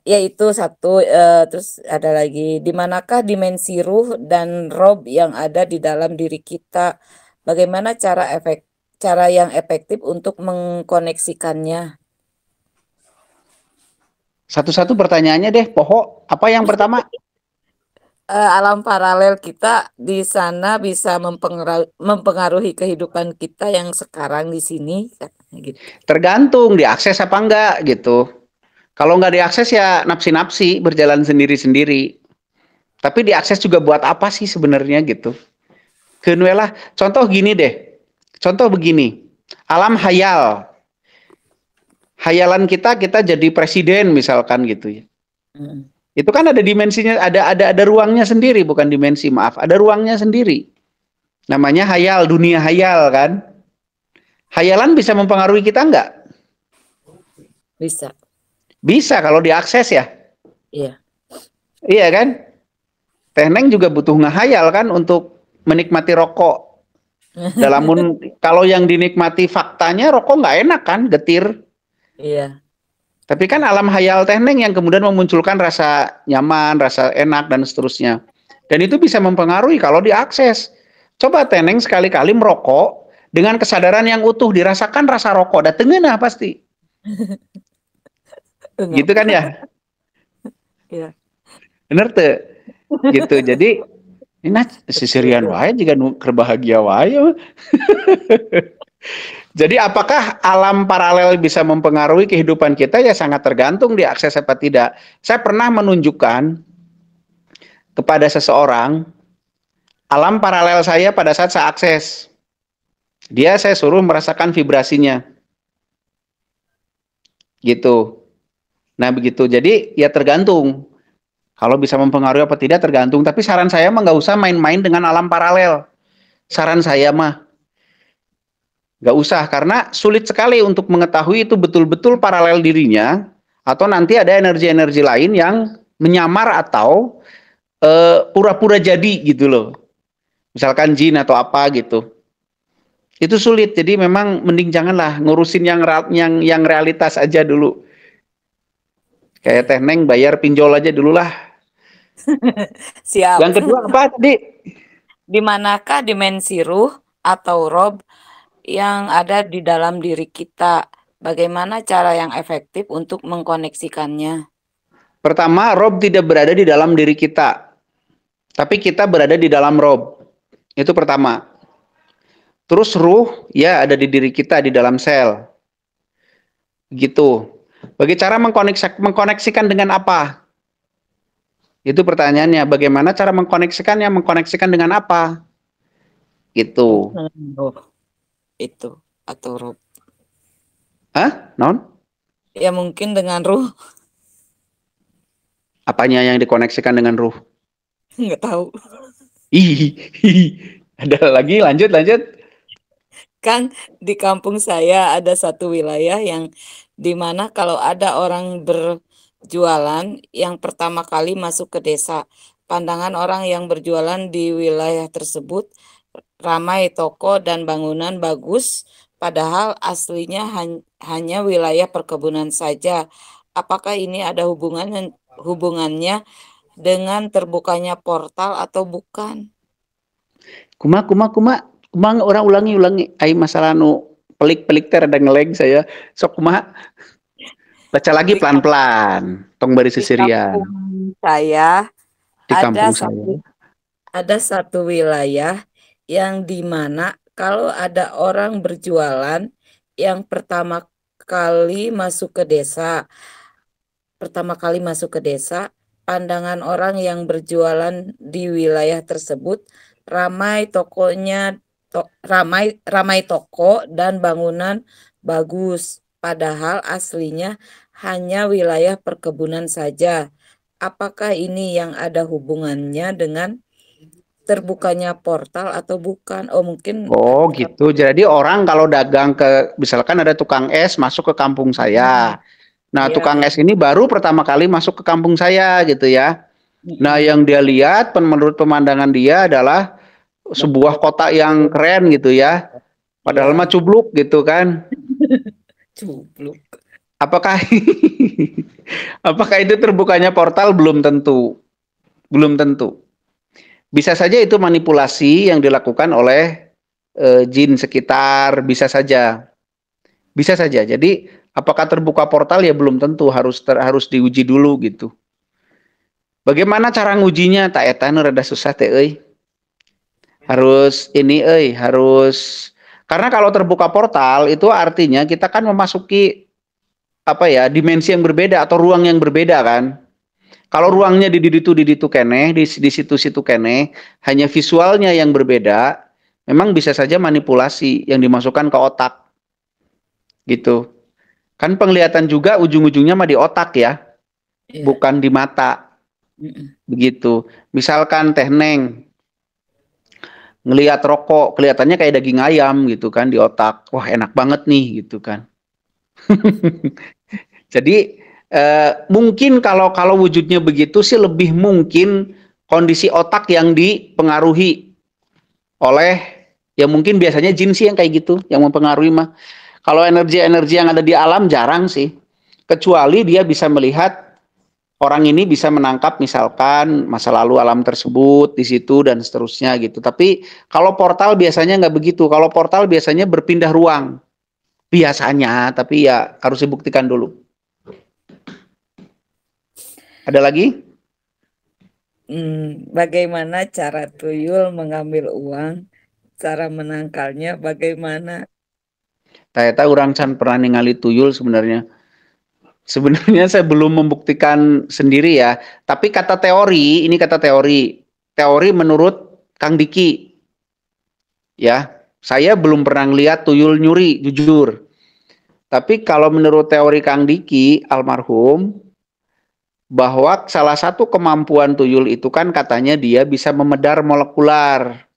Yaitu satu, terus ada lagi, di manakah dimensi ruh dan rob yang ada di dalam diri kita? Bagaimana cara yang efektif untuk mengkoneksikannya? Satu-satu pertanyaannya deh, Poho. Apa yang pertama? Alam paralel kita di sana bisa mempengaruhi kehidupan kita yang sekarang di sini, gitu. Tergantung diakses apa enggak gitu. Kalau nggak diakses ya napsi-napsi berjalan sendiri-sendiri. Tapi diakses juga buat apa sih sebenarnya gitu? Kenuelah, contoh gini deh. Contoh begini. Alam hayal. Hayalan kita jadi presiden misalkan gitu ya. Itu kan ada dimensinya, ada ruangnya sendiri, bukan dimensi, maaf. Ada ruangnya sendiri. Namanya hayal, dunia hayal kan. Hayalan bisa mempengaruhi kita enggak? Bisa. Bisa kalau diakses ya. Iya. Iya kan? Teh Neng juga butuh ngehayal kan untuk menikmati rokok. Kalau yang dinikmati faktanya rokok nggak enak kan, getir. Iya. Tapi kan alam hayal Teh Neng yang kemudian memunculkan rasa nyaman, rasa enak dan seterusnya. Dan itu bisa mempengaruhi kalau diakses. Coba Teh Neng sekali-kali merokok dengan kesadaran yang utuh, dirasakan rasa rokok, datengin pasti. Gitu kan ya? Iya. Bener tuh. Gitu. Jadi ini sisirian wae juga kerbahagia wae. Jadi apakah alam paralel bisa mempengaruhi kehidupan kita? Ya sangat tergantung diakses apa tidak. Saya pernah menunjukkan kepada seseorang alam paralel saya pada saat saya akses. Saya suruh merasakan vibrasinya. Gitu. Nah begitu, jadi ya tergantung. Kalau bisa mempengaruhi apa tidak tergantung. Tapi saran saya mah nggak usah main-main dengan alam paralel. Saran saya mah nggak usah, karena sulit sekali untuk mengetahui itu betul-betul paralel dirinya, atau nanti ada energi-energi lain yang menyamar atau pura-pura jadi gitu loh. Misalkan jin atau apa gitu. Itu sulit, jadi memang mending janganlah ngurusin yang realitas aja dulu. Kayak Teh Neng bayar pinjol aja dulu lah. Siap. Yang kedua apa tadi? Di manakah dimensi ruh atau rob yang ada di dalam diri kita? Bagaimana cara yang efektif untuk mengkoneksikannya? Pertama, rob tidak berada di dalam diri kita. Tapi kita berada di dalam rob. Itu pertama. Terus ruh ya ada di diri kita, di dalam sel. Gitu. Bagi cara mengkoneksikan dengan apa? Itu pertanyaannya. Bagaimana cara mengkoneksikannya? Mengkoneksikan dengan apa? gitu. Oh, itu atau roh. Hah? Non? Ya mungkin dengan ruh, Apanya yang dikoneksikan dengan ruh? nggak tahu. Ada lagi, lanjut. Kan di kampung saya ada satu wilayah yang dimana kalau ada orang berjualan yang pertama kali masuk ke desa, pandangan orang yang berjualan di wilayah tersebut ramai toko dan bangunan bagus, padahal aslinya hanya wilayah perkebunan saja. Apakah ini ada hubungannya dengan terbukanya portal atau bukan? Kumang orang ulangi ai masalah nu pelik teh rada ngeleg saya. Sok kumaha? Baca lagi Di, pelan-pelan. Tong bari di sisirian kampung saya di ada kampung satu saya. ada satu wilayah yang dimana kalau ada orang berjualan yang pertama kali masuk ke desa, pandangan orang yang berjualan di wilayah tersebut ramai ramai toko dan bangunan bagus, padahal aslinya hanya wilayah perkebunan saja. Apakah ini yang ada hubungannya dengan terbukanya portal atau bukan? Oh, mungkin Oh gitu. Jadi orang kalau dagang ke, misalkan ada tukang es masuk ke kampung saya. Nah, Iya, tukang Kang. es ini baru pertama kali masuk ke kampung saya gitu ya. Nah, yang dia lihat menurut pemandangan dia adalah sebuah kota yang keren gitu ya. Padahal Iya, mah cubluk gitu kan. cupluk. Apakah apakah itu terbukanya portal? Belum tentu. Belum tentu. Bisa saja itu manipulasi yang dilakukan oleh jin sekitar, bisa saja. Bisa saja. Jadi apakah terbuka portal ya belum tentu, harus diuji dulu gitu. Bagaimana cara ngujinya? Tak eta nu rada susah teh euy. Harus karena kalau terbuka portal itu artinya kita kan memasuki apa ya, dimensi yang berbeda atau ruang yang berbeda kan. Kalau ruangnya di ditu keneh, di situ-situ keneh, hanya visualnya yang berbeda, memang bisa saja manipulasi yang dimasukkan ke otak. Gitu. Kan penglihatan juga ujung-ujungnya mah di otak ya, Iya. bukan di mata. Begitu. Misalkan Teh Neng ngelihat rokok, kelihatannya kayak daging ayam gitu kan di otak. Wah, enak banget nih gitu kan. Jadi mungkin kalau wujudnya begitu sih lebih mungkin kondisi otak yang dipengaruhi oleh ya mungkin biasanya jin sih yang kayak gitu yang mempengaruhi mah. Kalau energi-energi yang ada di alam jarang sih. Kecuali dia bisa melihat orang ini bisa menangkap misalkan masa lalu alam tersebut di situ dan seterusnya gitu. Tapi kalau portal biasanya nggak begitu. Kalau portal biasanya berpindah ruang. Biasanya, tapi ya harus dibuktikan dulu. Ada lagi? Bagaimana cara tuyul mengambil uang? Cara menangkalnya bagaimana? Ternyata orang can pernah ningali tuyul sebenarnya. Sebenarnya saya belum membuktikan sendiri ya. Tapi kata teori, ini kata teori. Teori menurut Kang Diki. Ya, saya belum pernah lihat tuyul nyuri, jujur. Tapi kalau menurut teori Kang Diki, almarhum, bahwa salah satu kemampuan tuyul itu kan katanya dia bisa memedar molekular.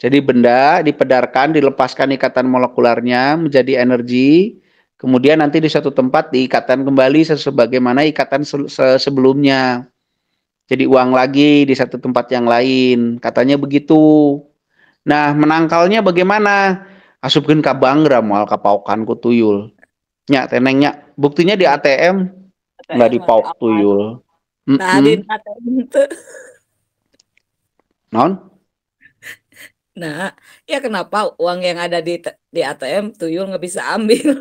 Jadi benda dipedarkan, dilepaskan ikatan molekularnya menjadi energi, kemudian nanti di suatu tempat diikatan kembali sebagaimana ikatan sebelumnya. Jadi uang lagi di satu tempat yang lain, katanya begitu. Nah, menangkalnya bagaimana? Asupkeun ka bangra moal kapaokan ku tuyul. Nya tenengnya, buktinya di ATM nggak dipauk tuyul. Nah, di ATM itu. Non? Nah, ya kenapa uang yang ada di ATM tuyul nggak bisa ambil?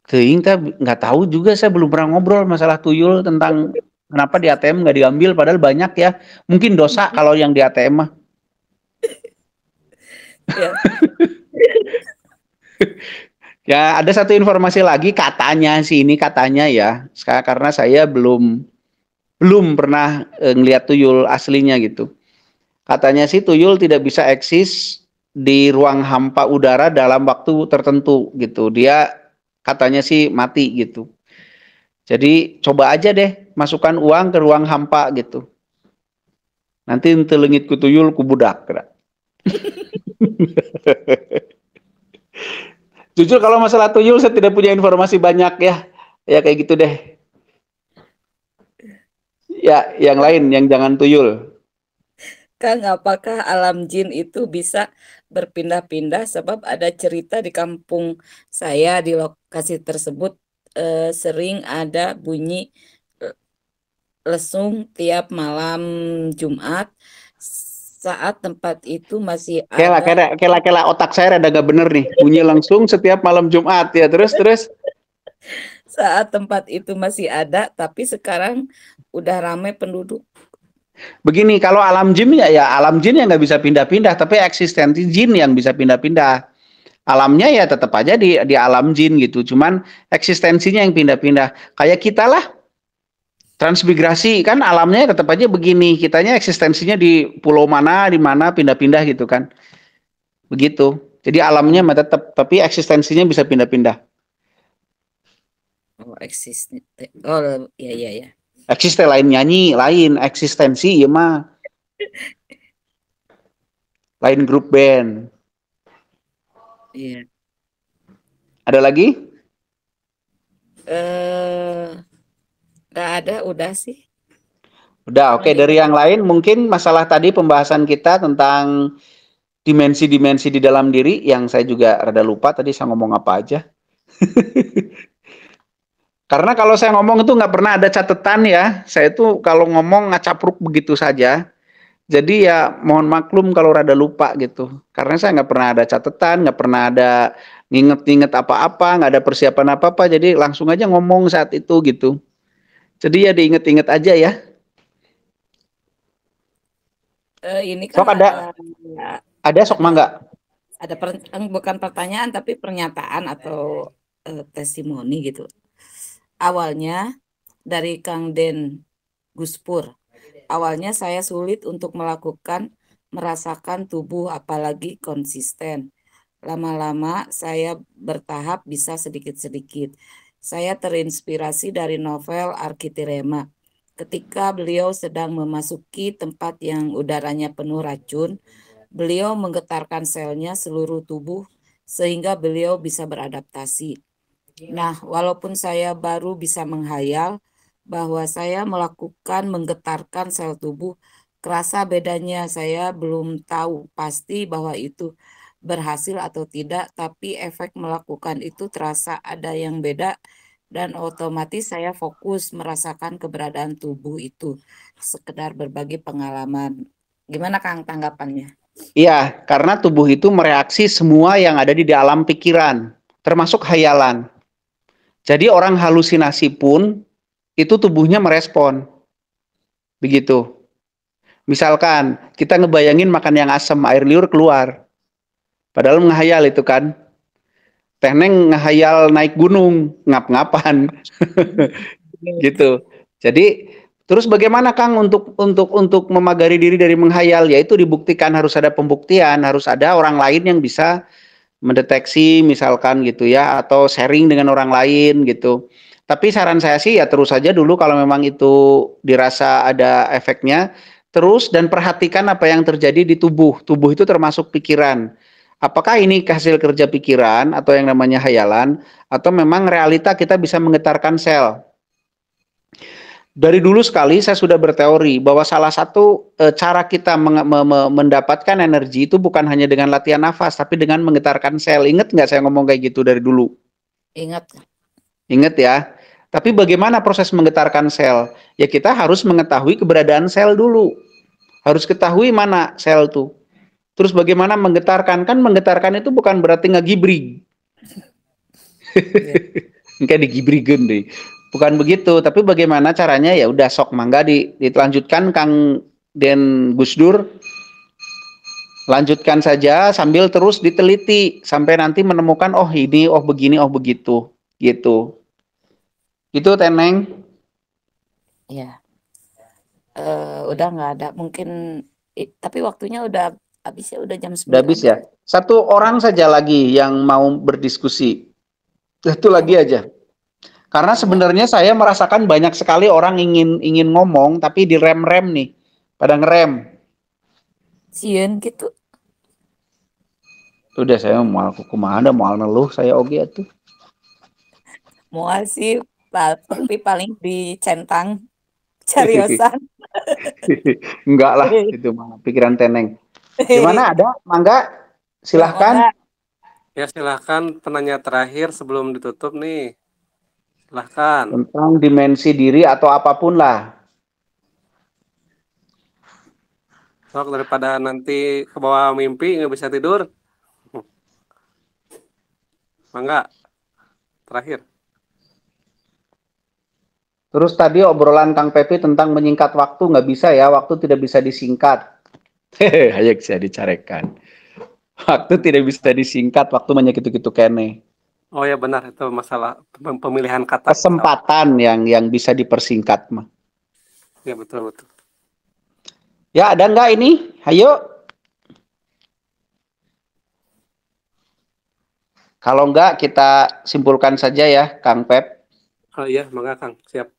Teuing teh nggak tahu juga, saya belum pernah ngobrol masalah tuyul tentang kenapa di ATM nggak diambil padahal banyak ya. Mungkin dosa kalau yang di ATM mah. Ya. Ya, ada satu informasi lagi katanya sih, ini katanya ya. Karena saya belum pernah ngelihat tuyul aslinya gitu. Katanya sih tuyul tidak bisa eksis di ruang hampa udara dalam waktu tertentu gitu. Dia katanya sih mati gitu. Jadi coba aja deh masukkan uang ke ruang hampa gitu. Nanti ente leungit ku tuyul ku budak. Jujur kalau masalah tuyul saya tidak punya informasi banyak ya. Ya kayak gitu deh. Ya, yang lain yang jangan tuyul. Kang, apakah alam jin itu bisa berpindah-pindah? Sebab ada cerita di kampung saya di lokasi tersebut sering ada bunyi eh, lesung tiap malam Jumat saat tempat itu masih ada. Kela otak saya ada gak bener nih. Bunyi langsung setiap malam Jumat ya. Terus. Saat tempat itu masih ada, tapi sekarang udah ramai penduduk. Begini, kalau alam jin ya alam jin yang nggak bisa pindah-pindah, tapi eksistensi jin yang bisa pindah-pindah. Alamnya ya tetap aja di alam jin gitu, cuman eksistensinya yang pindah-pindah. Kayak kita lah, transmigrasi kan alamnya tetap aja begini, kitanya eksistensinya di pulau mana, di mana pindah-pindah gitu kan. Begitu. Jadi alamnya mah tetap, tapi eksistensinya bisa pindah-pindah. Oh, oh, ya. Eksisten lain nyanyi, lain eksistensi ya mah. Lain grup band. Iya. Ada lagi? Nggak ada, udah sih. Udah, oke. Dari yang lain mungkin masalah tadi pembahasan kita tentang dimensi-dimensi di dalam diri yang saya juga rada lupa tadi saya ngomong apa aja. Karena kalau saya ngomong itu nggak pernah ada catatan ya. Saya tuh kalau ngomong ngacapruk begitu saja. Jadi ya mohon maklum kalau rada lupa gitu. Karena saya nggak pernah ada catatan, nggak pernah ada nginget-nginget apa-apa, nggak ada persiapan apa-apa. Jadi langsung aja ngomong saat itu gitu. Jadi ya diinget-inget aja ya. Ini kan Sok ada sok mangga. Ada bukan pertanyaan tapi pernyataan atau testimoni gitu. Awalnya dari Kang Den Guspur. Awalnya saya sulit untuk merasakan tubuh apalagi konsisten. Lama-lama saya bertahap bisa sedikit-sedikit. Saya terinspirasi dari novel Arkitirema. Ketika beliau sedang memasuki tempat yang udaranya penuh racun, beliau menggetarkan selnya seluruh tubuh sehingga beliau bisa beradaptasi. Nah, walaupun saya baru bisa menghayal bahwa saya menggetarkan sel tubuh, kerasa bedanya. Saya belum tahu pasti bahwa itu berhasil atau tidak, tapi efek melakukan itu terasa ada yang beda dan otomatis saya fokus merasakan keberadaan tubuh itu, sekedar berbagi pengalaman. Gimana Kang tanggapannya? Iya, karena tubuh itu mereaksi semua yang ada di dalam pikiran, termasuk hayalan. Jadi orang halusinasi pun itu tubuhnya merespon. Begitu. Misalkan kita ngebayangin makan yang asam, air liur keluar. Padahal menghayal itu kan. Teneng ngehayal naik gunung, ngap-ngapan. Gitu. Jadi terus bagaimana Kang untuk memagari diri dari menghayal? Yaitu dibuktikan harus ada pembuktian, harus ada orang lain yang bisa mendeteksi misalkan gitu ya, atau sharing dengan orang lain gitu. Tapi saran saya sih ya terus saja dulu kalau memang itu dirasa ada efeknya, terus dan perhatikan apa yang terjadi di tubuh. Tubuh itu termasuk pikiran. Apakah ini hasil kerja pikiran atau yang namanya hayalan, atau memang realita kita bisa menggetarkan sel? Dari dulu sekali saya sudah berteori bahwa salah satu cara kita mendapatkan energi itu bukan hanya dengan latihan nafas, tapi dengan menggetarkan sel. Ingat nggak saya ngomong kayak gitu dari dulu? Ingat. Ingat ya. Tapi bagaimana proses menggetarkan sel? Ya kita harus mengetahui keberadaan sel dulu. Harus ketahui mana sel tuh. Terus bagaimana menggetarkan? Kan menggetarkan itu bukan berarti ngegibrig. Kayak digibrigen deh. Bukan begitu, tapi bagaimana caranya ya udah sok mangga dilanjutkan Kang Den Gusdur. Lanjutkan saja sambil terus diteliti sampai nanti menemukan oh ini, oh begini, oh begitu, gitu. Itu Teneng. Ya. Udah nggak ada. Mungkin Tapi waktunya udah habis ya, udah jam 9. Udah habis ya. Satu orang saja lagi yang mau berdiskusi. Itu lagi aja. Karena sebenarnya saya merasakan banyak sekali orang ingin ngomong tapi direm-rem nih. Pada ngerem. Sieun gitu. Udah saya mau kumaha mau neluh saya oge atuh. Moal sih tapi paling dicentang cariosan. Enggak lah, itu mah pikiran teneng. Gimana ada? Mangga, silahkan. Ya silahkan penanya terakhir sebelum ditutup nih. Silahkan. Tentang dimensi diri atau apapun lah. Sok daripada nanti ke bawah mimpi nggak bisa tidur. Mangga. Terakhir. Terus tadi obrolan Kang Pepi tentang menyingkat waktu, nggak bisa ya, waktu tidak bisa disingkat. Hehehe, hayek saya dicarekan. Waktu tidak bisa disingkat, waktu gitu-gitu kene. Oh ya benar, itu masalah pemilihan kata. Kesempatan yang bisa dipersingkat mah. Ya betul. Ya ada nggak ini? Hayo. Kalau nggak kita simpulkan saja ya, Kang Pep. Oh iya, mangga Kang, siap.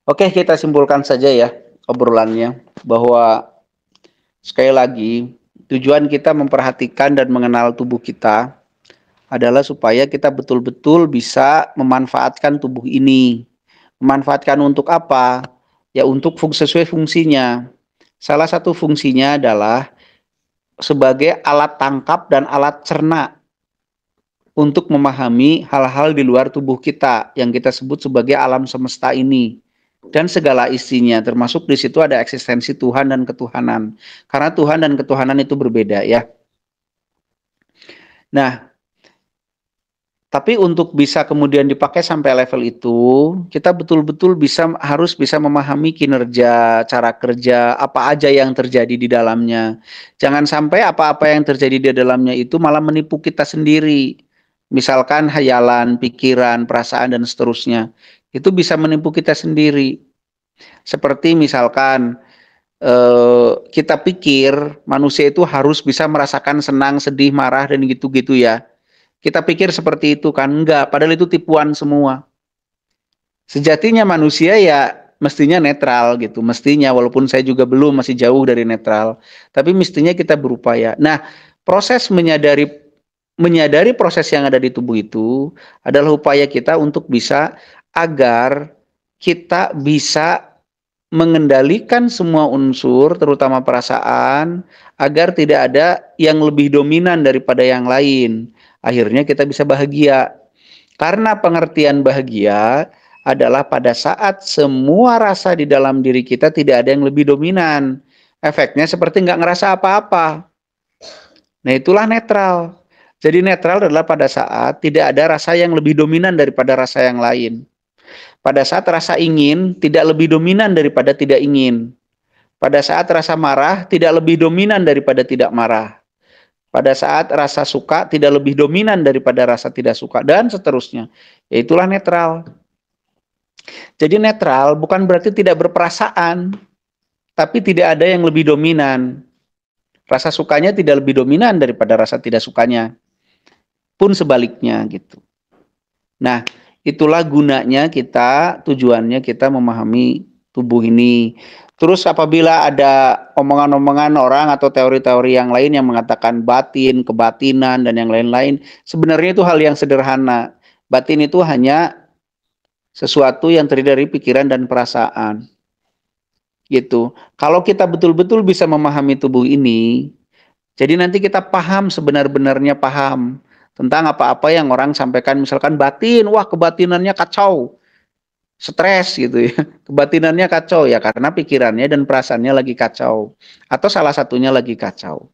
Oke, kita simpulkan saja ya obrolannya, bahwa sekali lagi tujuan kita memperhatikan dan mengenal tubuh kita adalah supaya kita betul-betul bisa memanfaatkan tubuh ini. Memanfaatkan untuk apa? Ya untuk sesuai fungsinya. Salah satu fungsinya adalah sebagai alat tangkap dan alat cerna untuk memahami hal-hal di luar tubuh kita yang kita sebut sebagai alam semesta ini. Dan segala isinya, termasuk di situ ada eksistensi Tuhan dan ketuhanan. Karena Tuhan dan ketuhanan itu berbeda ya. Nah, tapi untuk bisa kemudian dipakai sampai level itu, kita betul-betul harus bisa memahami kinerja, cara kerja, apa aja yang terjadi di dalamnya. Jangan sampai apa-apa yang terjadi di dalamnya itu malah menipu kita sendiri. Misalkan hayalan, pikiran, perasaan, dan seterusnya. Itu bisa menipu kita sendiri. Seperti misalkan kita pikir manusia itu harus bisa merasakan senang, sedih, marah, dan gitu-gitu ya. Kita pikir seperti itu kan, enggak, padahal itu tipuan semua. Sejatinya manusia ya mestinya netral gitu, mestinya, walaupun saya juga belum, masih jauh dari netral, tapi mestinya kita berupaya. Nah, proses menyadari proses yang ada di tubuh itu adalah upaya kita untuk bisa agar kita bisa mengendalikan semua unsur, terutama perasaan, agar tidak ada yang lebih dominan daripada yang lain. Akhirnya kita bisa bahagia. Karena pengertian bahagia adalah pada saat semua rasa di dalam diri kita tidak ada yang lebih dominan. Efeknya seperti nggak ngerasa apa-apa. Nah, itulah netral. Jadi netral adalah pada saat tidak ada rasa yang lebih dominan daripada rasa yang lain. Pada saat rasa ingin tidak lebih dominan daripada tidak ingin. Pada saat rasa marah tidak lebih dominan daripada tidak marah. Pada saat rasa suka tidak lebih dominan daripada rasa tidak suka, dan seterusnya. Yaitulah netral. Jadi netral bukan berarti tidak berperasaan, tapi tidak ada yang lebih dominan. Rasa sukanya tidak lebih dominan daripada rasa tidak sukanya. Pun sebaliknya gitu. Nah, itulah gunanya kita, tujuannya kita memahami tubuh ini. Terus apabila ada omongan-omongan orang atau teori-teori yang lain yang mengatakan batin, kebatinan, dan yang lain-lain, sebenarnya itu hal yang sederhana. Batin itu hanya sesuatu yang terdiri dari pikiran dan perasaan. Gitu. Kalau kita betul-betul bisa memahami tubuh ini, jadi nanti kita paham, sebenar-benarnya paham tentang apa-apa yang orang sampaikan, misalkan batin, wah kebatinannya kacau, stres gitu ya, kebatinannya kacau ya karena pikirannya dan perasaannya lagi kacau, atau salah satunya lagi kacau.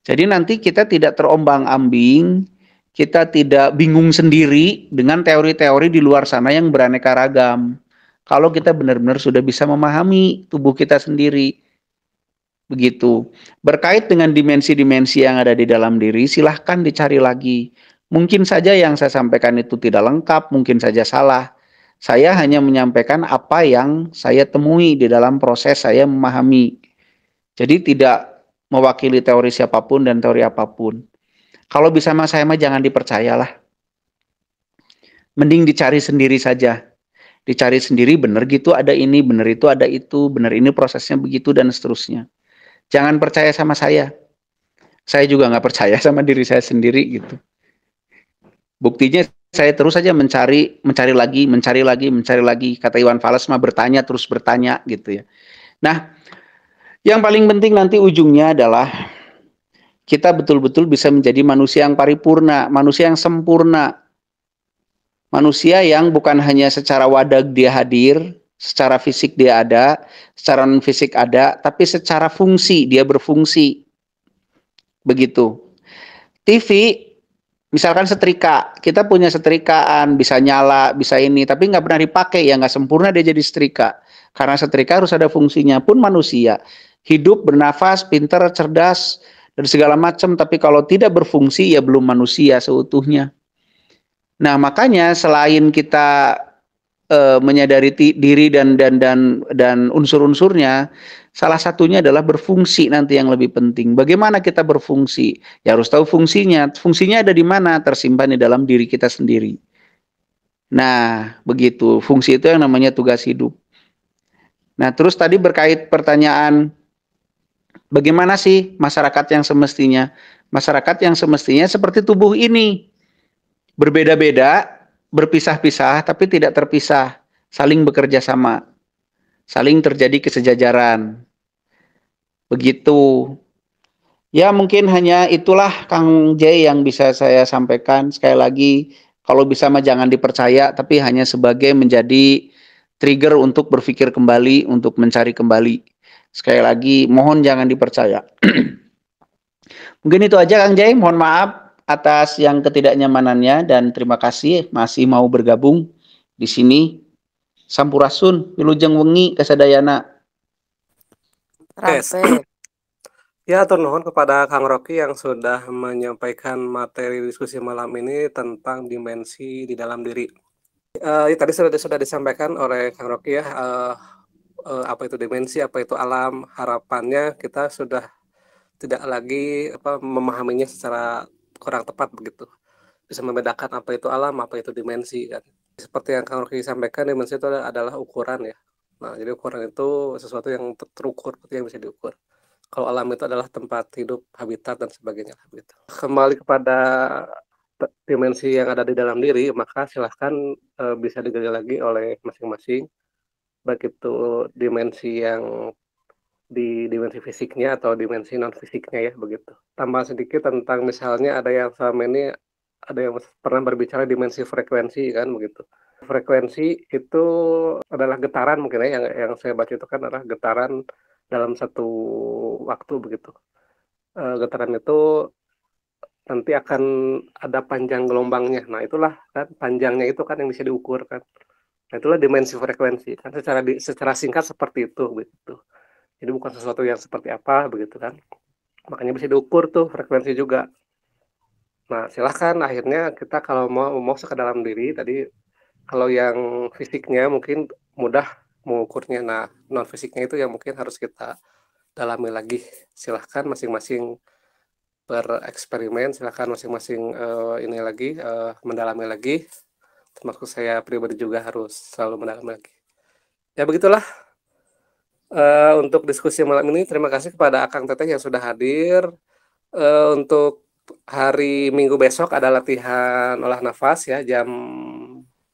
Jadi nanti kita tidak terombang-ambing, kita tidak bingung sendiri dengan teori-teori di luar sana yang beraneka ragam. Kalau kita benar-benar sudah bisa memahami tubuh kita sendiri. Begitu. Berkait dengan dimensi-dimensi yang ada di dalam diri, silahkan dicari lagi. Mungkin saja yang saya sampaikan itu tidak lengkap, mungkin saja salah. Saya hanya menyampaikan apa yang saya temui di dalam proses saya memahami. Jadi tidak mewakili teori siapapun dan teori apapun. Kalau bisa sama saya mah jangan dipercayalah. Mending dicari sendiri saja. Dicari sendiri, benar gitu ada ini, benar itu ada itu, benar ini prosesnya begitu, dan seterusnya. Jangan percaya sama saya. Saya juga nggak percaya sama diri saya sendiri gitu. Buktinya saya terus saja mencari lagi. Kata Iwan Fals mah bertanya terus bertanya gitu ya. Nah, yang paling penting nanti ujungnya adalah kita betul-betul bisa menjadi manusia yang paripurna, manusia yang sempurna. Manusia yang bukan hanya secara wadag dia hadir, secara fisik dia ada, secara non fisik ada, tapi secara fungsi dia berfungsi. Begitu. TV, misalkan setrika, kita punya setrikaan, bisa nyala, bisa ini, tapi nggak pernah dipakai, ya nggak sempurna dia jadi setrika. Karena setrika harus ada fungsinya. Pun manusia, hidup, bernafas, pintar, cerdas, dan segala macam, tapi kalau tidak berfungsi, ya belum manusia seutuhnya. Nah, makanya selain kita menyadari diri dan unsur-unsurnya, salah satunya adalah berfungsi nanti yang lebih penting. Bagaimana kita berfungsi? Ya harus tahu fungsinya. Fungsinya ada di mana? Tersimpan di dalam diri kita sendiri. Nah, begitu. Fungsi itu yang namanya tugas hidup. Nah, terus tadi berkait pertanyaan, bagaimana sih masyarakat yang semestinya? Masyarakat yang semestinya seperti tubuh ini. Berbeda-beda, berpisah-pisah, tapi tidak terpisah, saling bekerja sama, saling terjadi kesejajaran. Begitu. Ya mungkin hanya itulah Kang J yang bisa saya sampaikan. Sekali lagi, kalau bisa mah jangan dipercaya, tapi hanya sebagai menjadi trigger untuk berpikir kembali, untuk mencari kembali. Sekali lagi, mohon jangan dipercaya. Mungkin itu aja Kang J, mohon maaf atas yang ketidaknyamanannya dan terima kasih masih mau bergabung di sini. Sampurasun, wilujeng wengi kasadayana. Yes. Ya, atur nuhun kepada Kang Rocky yang sudah menyampaikan materi diskusi malam ini tentang dimensi di dalam diri. Tadi sudah disampaikan oleh Kang Rocky ya, apa itu dimensi, apa itu alam. Harapannya kita sudah tidak lagi memahaminya secara kurang tepat begitu, bisa membedakan apa itu alam, apa itu dimensi kan. Seperti yang Kang Rocky sampaikan, dimensi itu adalah ukuran ya. Nah, jadi ukuran itu sesuatu yang terukur, yang bisa diukur. Kalau alam itu adalah tempat hidup, habitat dan sebagainya gitu. Kembali kepada dimensi yang ada di dalam diri, maka silahkan bisa digali lagi oleh masing-masing, baik itu dimensi yang di dimensi fisiknya atau dimensi non fisiknya ya begitu. Tambah sedikit tentang misalnya ada yang selama ini ada yang pernah berbicara dimensi frekuensi kan begitu. Frekuensi itu adalah getaran mungkin ya yang saya baca itu kan adalah getaran dalam satu waktu begitu. Getaran itu nanti akan ada panjang gelombangnya. Nah itulah kan panjangnya itu kan yang bisa diukur kan. Nah, itulah dimensi frekuensi kan secara singkat seperti itu begitu. Jadi bukan sesuatu yang seperti apa begitu kan. Makanya bisa diukur tuh frekuensi juga. Nah, silahkan akhirnya kita kalau mau masuk ke dalam diri tadi, kalau yang fisiknya mungkin mudah mengukurnya. Nah, non fisiknya itu yang mungkin harus kita dalami lagi. Silahkan masing-masing bereksperimen, silahkan masing-masing ini lagi mendalami lagi. Termasuk saya pribadi juga harus selalu mendalami lagi. Ya begitulah. Untuk diskusi malam ini terima kasih kepada Akang Teteh yang sudah hadir. Untuk hari Minggu besok ada latihan olah nafas ya jam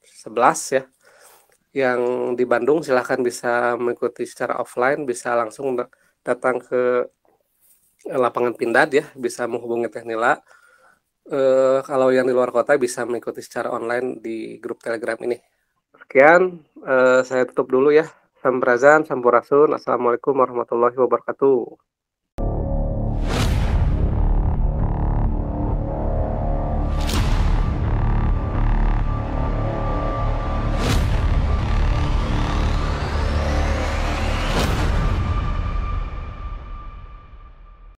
11 ya. Yang di Bandung silahkan bisa mengikuti secara offline, bisa langsung datang ke lapangan Pindad ya, bisa menghubungi Teh Nila. Kalau yang di luar kota bisa mengikuti secara online di grup Telegram ini. Sekian, saya tutup dulu ya. Sampurasun, Assalamualaikum warahmatullahi wabarakatuh.